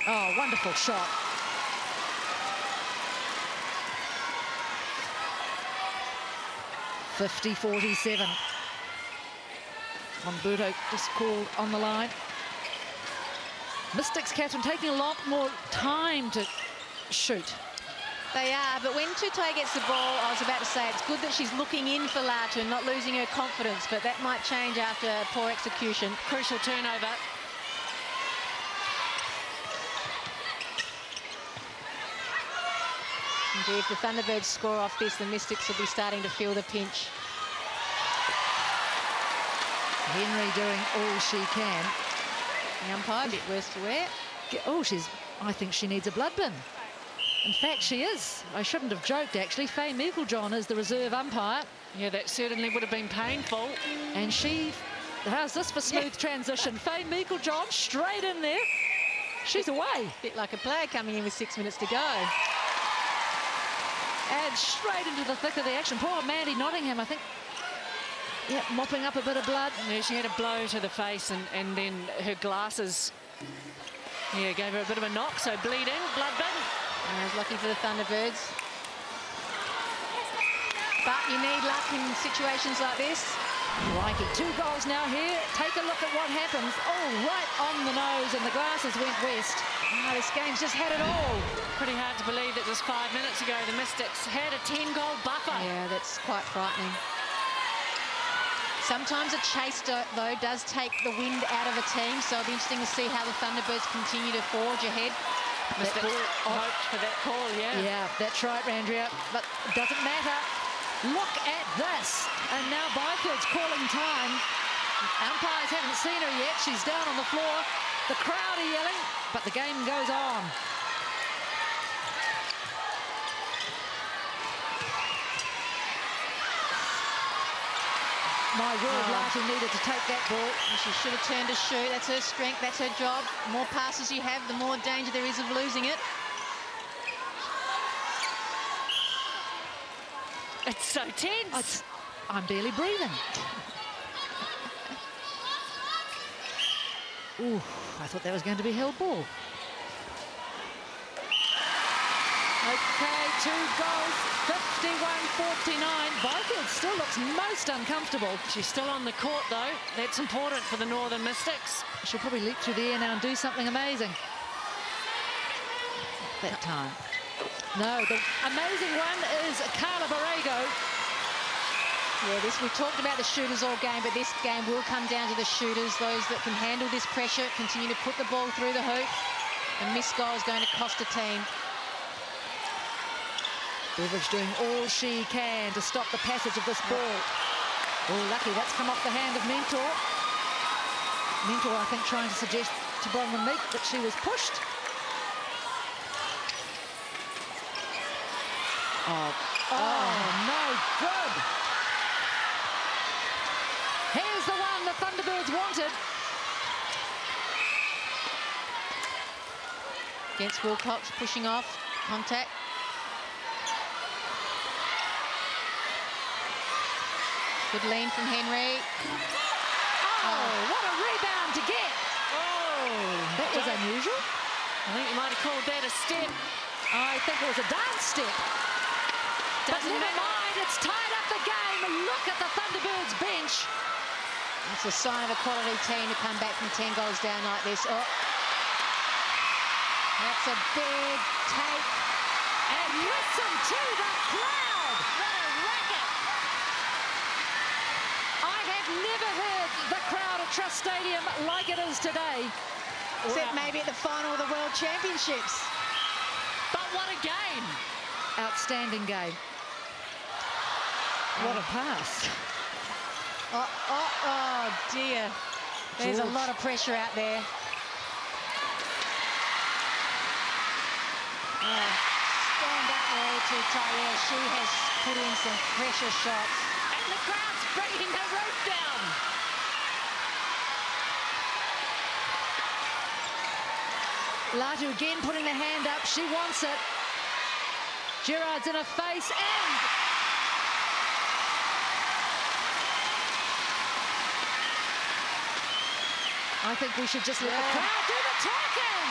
Oh, wonderful shot. (50-47). Monbuto just called on the line. Mystics, Catherine, taking a lot more time to shoot.
They are, but when Tutai gets the ball, I was about to say, it's good that she's looking in for Latu and not losing her confidence, but that might change after poor execution.
Crucial turnover.
Indeed, if the Thunderbirds score off this, the Mystics will be starting to feel the pinch.
Henry doing all she can.
The umpire, a bit worse for wear.
Oh, I think she needs a blood bin. In fact, she is. I shouldn't have joked, actually. Faye Meiklejohn is the reserve umpire.
Yeah, that certainly would have been painful.
And how's this for smooth transition? Faye Meiklejohn straight in there. She's away.
Bit like a player coming in with 6 minutes to go.
And straight into the thick of the action. Poor Mandy Nottingham, I think. Yeah, mopping up a bit of blood.
Yeah, she had a blow to the face and then her glasses, yeah, gave her a bit of a knock. So bleeding, blood bin.
It's lucky for the Thunderbirds. But you need luck in situations like this.
Crikey, 2 goals now here. Take a look at what happens. Oh, right on the nose, and the glasses went west. Oh, this game's just had it all.
Pretty hard to believe that just 5 minutes ago the Mystics had a 10-goal buffer.
Yeah, that's quite frightening. Sometimes a chase, though, does take the wind out of a team, so it'll be interesting to see how the Thunderbirds continue to forge ahead.
Mystics hoped for that call, yeah.
Yeah, that's right, Randria. But it doesn't matter. Look at this. And now Byfield's calling time. Umpires haven't seen her yet. She's down on the floor. The crowd are yelling, but the game goes on. My word, Latu needed to take that ball.
And she should have turned to shoot. That's her strength. That's her job. The more passes you have, the more danger there is of losing it.
It's so tense.
I'm barely breathing. Ooh, I thought that was going to be held ball. Okay, 2 goals, 51-49. Byfield still looks most uncomfortable.
She's still on the court, though. That's important for the Northern Mystics.
She'll probably leap through the air now and do something amazing. That time. No, the amazing one is Carla Borrego.
Yeah, we talked about the shooters all game, but this game will come down to the shooters, those that can handle this pressure, continue to put the ball through the hoop. A missed goal is going to cost a team.
Beveridge doing all she can to stop the passage of this ball. Oh, lucky that's come off the hand of Mentor. Mentor, I think, trying to suggest to Bronwyn Meek that she was pushed. Oh, no good. Here's the one the Thunderbirds wanted.
Against Wilcox, pushing off, contact. Good lean from Henry.
Oh, what a rebound to get.
Oh,
that was unusual.
I think you might have called that a step.
I think it was a dance step. But never mind, it's tied up the game. Look at the Thunderbirds bench.
It's a sign of a quality team to come back from 10 goals down like this. Oh. That's a big take.
And listen to the crowd. What a racket. I have never heard the crowd at Trust Stadium like it is today.
Except maybe at the final of the World Championships.
But what a game. Outstanding game. What a pass.
Oh dear. There's a lot of pressure out there. Stand up there to Tyre. She has put in some pressure shots.
And the crowd's bringing the roof down. Latu again putting the hand up. She wants it. Gerard's in her face and... I think we should just let the crowd do the talking.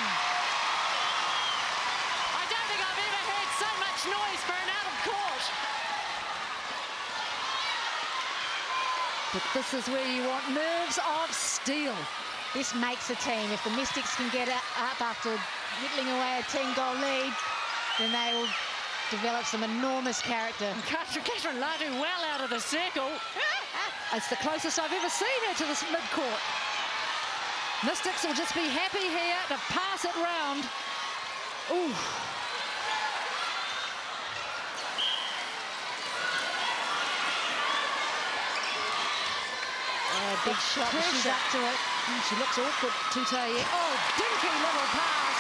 I don't think I've ever heard so much noise for an out of court.
But this is where you want nerves of steel.
This makes a team. If the Mystics can get up after whittling away a 10-goal lead, then they will develop some enormous character.
Catherine Latu well out of the circle.
It's the closest I've ever seen her to this mid-court. Mystics will just be happy here to pass it round. Ooh.
Big shot. She's up to it.
She looks awkward, Tutaye. Oh, dinky little pass.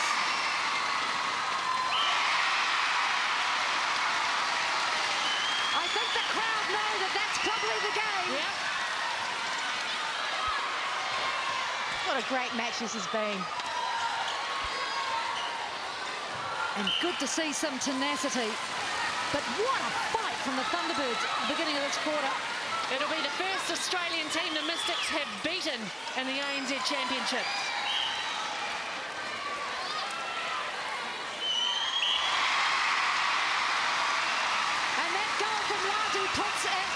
I think the crowd know that that's probably the game.
Yep.
What a great match this has been.
And good to see some tenacity. But what a fight from the Thunderbirds at the beginning of this quarter.
It'll be the first Australian team the Mystics have beaten in the ANZ Championship.
And that goal from Latu puts it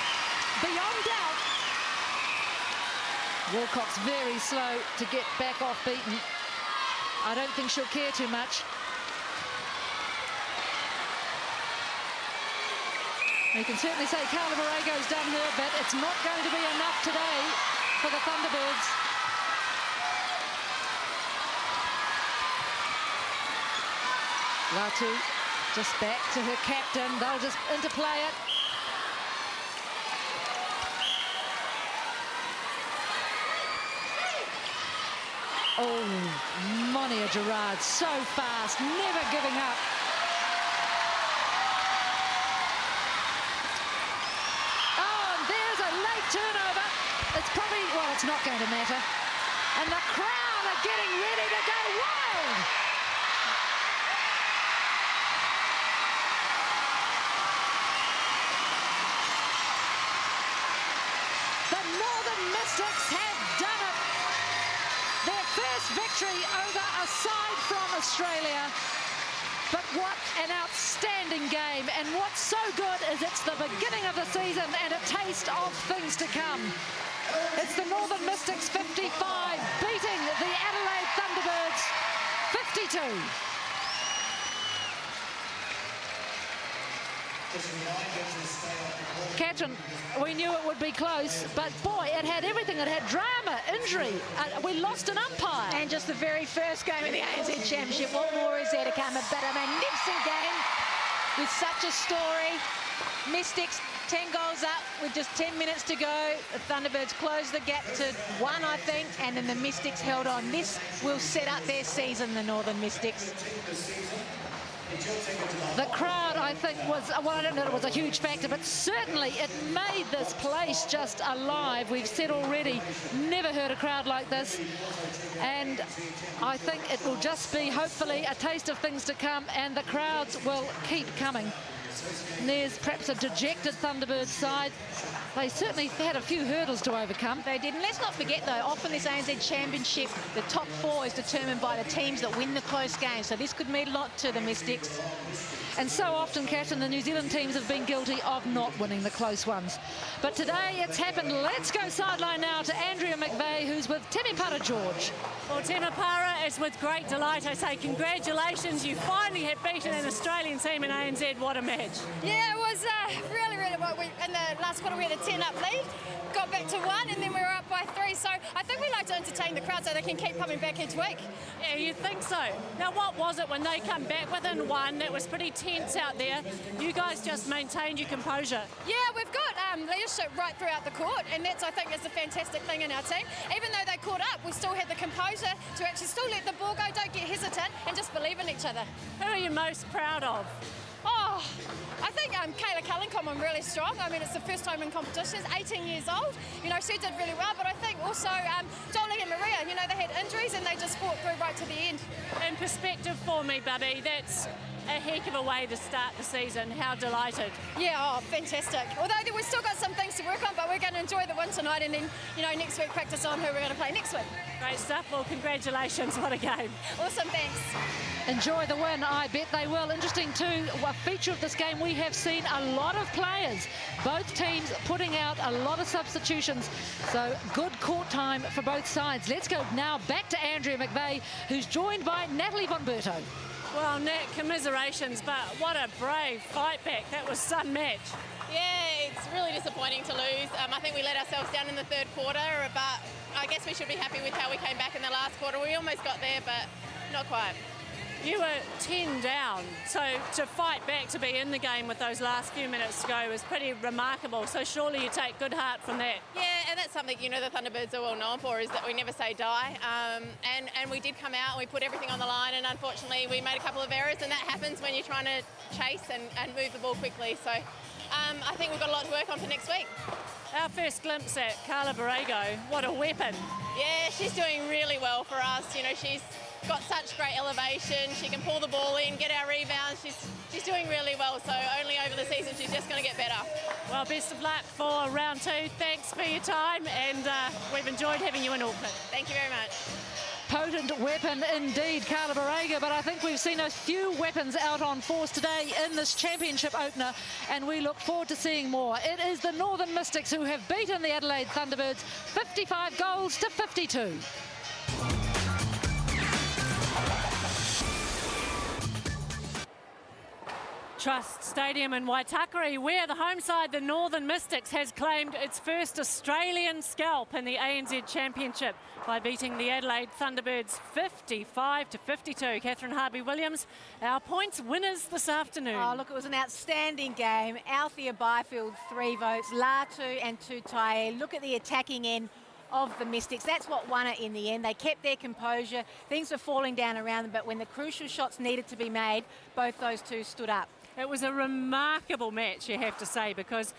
beyond doubt. Wilcox very slow to get back off beaten. I don't think she'll care too much. You can certainly say Carla Borrego's done her, but it's not going to be enough today for the Thunderbirds. Latu just back to her captain. They'll just interplay it. Oh, Monia Gerard, so fast, never giving up. Turnover. It's probably, well, it's not going to matter. And the crowd are getting ready to go wild. The Northern Mystics have done it. Their first victory over a side from Australia. But what an outstanding game, and what's so good is it's the beginning of the season and a taste of things to come. It's the Northern Mystics 55 beating the Adelaide Thunderbirds 52. Catherine, we knew it would be close, but boy, it had everything. It had drama, injury. We lost an umpire.
And just the very first game of the ANZ Championship. What more is there to come? But a magnificent game with such a story. Mystics 10 goals up with just 10 minutes to go. The Thunderbirds closed the gap to 1, I think, and then the Mystics held on. This will set up their season, the Northern Mystics.
The crowd, I think, was, well, I don't know if it was a huge factor, but certainly it made this place just alive. We've said already, never heard a crowd like this. And I think it will just be, hopefully, a taste of things to come, and the crowds will keep coming. And there's perhaps a dejected Thunderbirds side. They certainly had a few hurdles to overcome.
They did. And let's not forget, though, often this ANZ Championship, the top 4 is determined by the teams that win the close games. So this could mean a lot to the Mystics.
And so often, Catherine, the New Zealand teams have been guilty of not winning the close ones. But today it's happened. Let's go sideline now to Andrea McVeigh, who's with Temepara George.
Well, Temepara is with great delight. I say congratulations. You finally have beaten an Australian team in ANZ. What a match.
Yeah, it was really, really well. In the last quarter, we had a 10-up lead, got back to 1, and then we were up by 3. So I think we like to entertain the crowd so they can keep coming back each week.
Yeah, you'd think so. Now, what was it when they come back within 1? That was pretty tense out there. You guys just maintained your composure.
Yeah, we've got leadership right throughout the court, and that's, I think, is the fantastic thing in our team. Even though they caught up, we still had the composure to actually still let the ball go, don't get hesitant, and just believe in each other.
Who are you most proud of?
Oh, I think Kayla Cullencombe, I'm really strong. I mean, it's the first time in competitions, 18 years old. You know, she did really well, but I think also Jolie and Maria, you know, they had injuries and they just fought through right to the end.
In perspective for me, Bubby, that's a heck of a way to start the season. How delighted.
Yeah, oh, fantastic. Although we've still got some things to work on, but we're going to enjoy the win tonight and then, you know, next week practice on who we're going to play next week.
Great stuff. Well, congratulations. What a game.
Awesome, thanks.
Enjoy the win, I bet they will. Interesting too, a feature of this game, we have seen a lot of players, both teams putting out a lot of substitutions. So good court time for both sides. Let's go now back to Andrea McVeigh, who's joined by Natalie von Berto.
Well, Nat, commiserations, but what a brave fight back. That was some match.
Yeah, it's really disappointing to lose. I think we let ourselves down in the third quarter, but I guess we should be happy with how we came back in the last quarter. We almost got there, but not quite.
You were 10 down, so to fight back, to be in the game with those last few minutes to go was pretty remarkable. So surely you take good heart from that.
Yeah, and that's something, you know, the Thunderbirds are well known for, is that we never say die. And we did come out and we put everything on the line, and unfortunately we made a couple of errors, and that happens when you're trying to chase and move the ball quickly. So I think we've got a lot to work on for next week.
Our first glimpse at Carla Borrego, what a weapon.
Yeah, she's doing really well for us. You know, she's got such great elevation. She can pull the ball in, get our rebounds. She's doing really well. So only over the season she's just going to get better.
Well, best of luck for round 2. Thanks for your time, and we've enjoyed having you in Auckland.
Thank you very much.
Potent weapon indeed, Carla Borrego, but I think we've seen a few weapons out on force today in this championship opener, and we look forward to seeing more. It is the Northern Mystics who have beaten the Adelaide Thunderbirds 55 goals to 52.
Trust Stadium in Waitakere, where the home side, the Northern Mystics, has claimed its first Australian scalp in the ANZ Championship by beating the Adelaide Thunderbirds 55 to 52. Catherine Harvey-Williams, our points winners this afternoon.
Oh, look, it was an outstanding game. Althea Byfield, 3 votes. Latu and Tutaye. Look at the attacking end of the Mystics. That's what won it in the end. They kept their composure. Things were falling down around them, but when the crucial shots needed to be made, both those two stood up.
It was a remarkable match, you have to say, because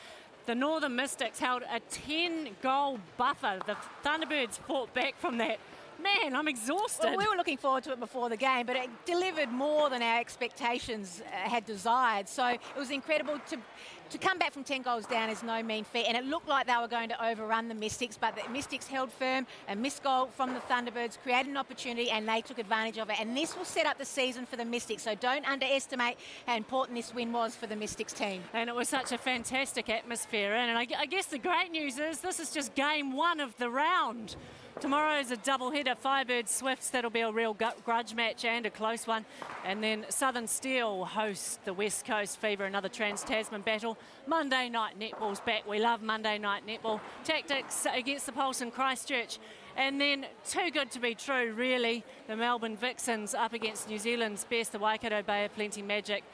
the Northern Mystics held a 10-goal buffer. The Thunderbirds fought back from that. Man, I'm exhausted.
Well, we were looking forward to it before the game, but it delivered more than our expectations had desired. So it was incredible to come back from 10 goals down is no mean feat, and it looked like they were going to overrun the Mystics, but the Mystics held firm. A missed goal from the Thunderbirds created an opportunity, and they took advantage of it. And this will set up the season for the Mystics, so don't underestimate how important this win was for the Mystics team.
And it was such a fantastic atmosphere, and I guess the great news is this is just game 1 of the round. Tomorrow is a double-header, Firebirds Swifts. That'll be a real grudge match and a close one. And then Southern Steel host the West Coast Fever, another Trans-Tasman battle. Monday night netball's back. We love Monday night netball. Tactics against the Pulse in Christchurch. And then, too good to be true, really, the Melbourne Vixens up against New Zealand's best, the Waikato Bay of Plenty Magic.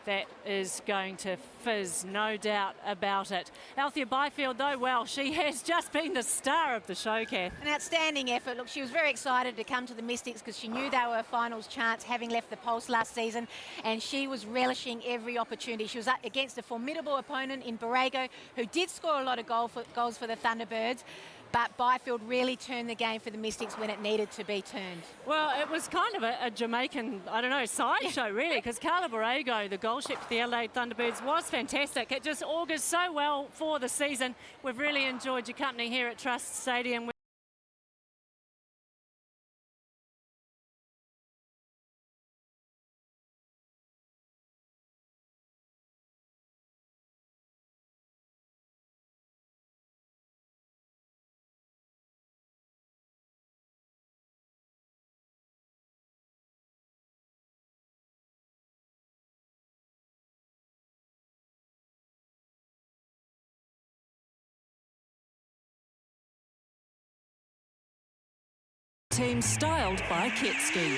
That is going to fizz, no doubt about it. Althea Byfield, though, well, she has just been the star of the show, Kath.
An outstanding effort. Look, she was very excited to come to the Mystics because she knew they were a finals chance, having left the Pulse last season, and she was relishing every opportunity. She was up against a formidable opponent in Borrego, who did score a lot of goals for the Thunderbirds. but Byfield really turned the game for the Mystics when it needed to be turned.
Well, it was kind of a Jamaican, I don't know, sideshow really, because Carla Borrego, the goal sheet for the Adelaide Thunderbirds, was fantastic. It just augurs so well for the season. We've really enjoyed your company here at Trust Stadium.
Team styled by Ketski.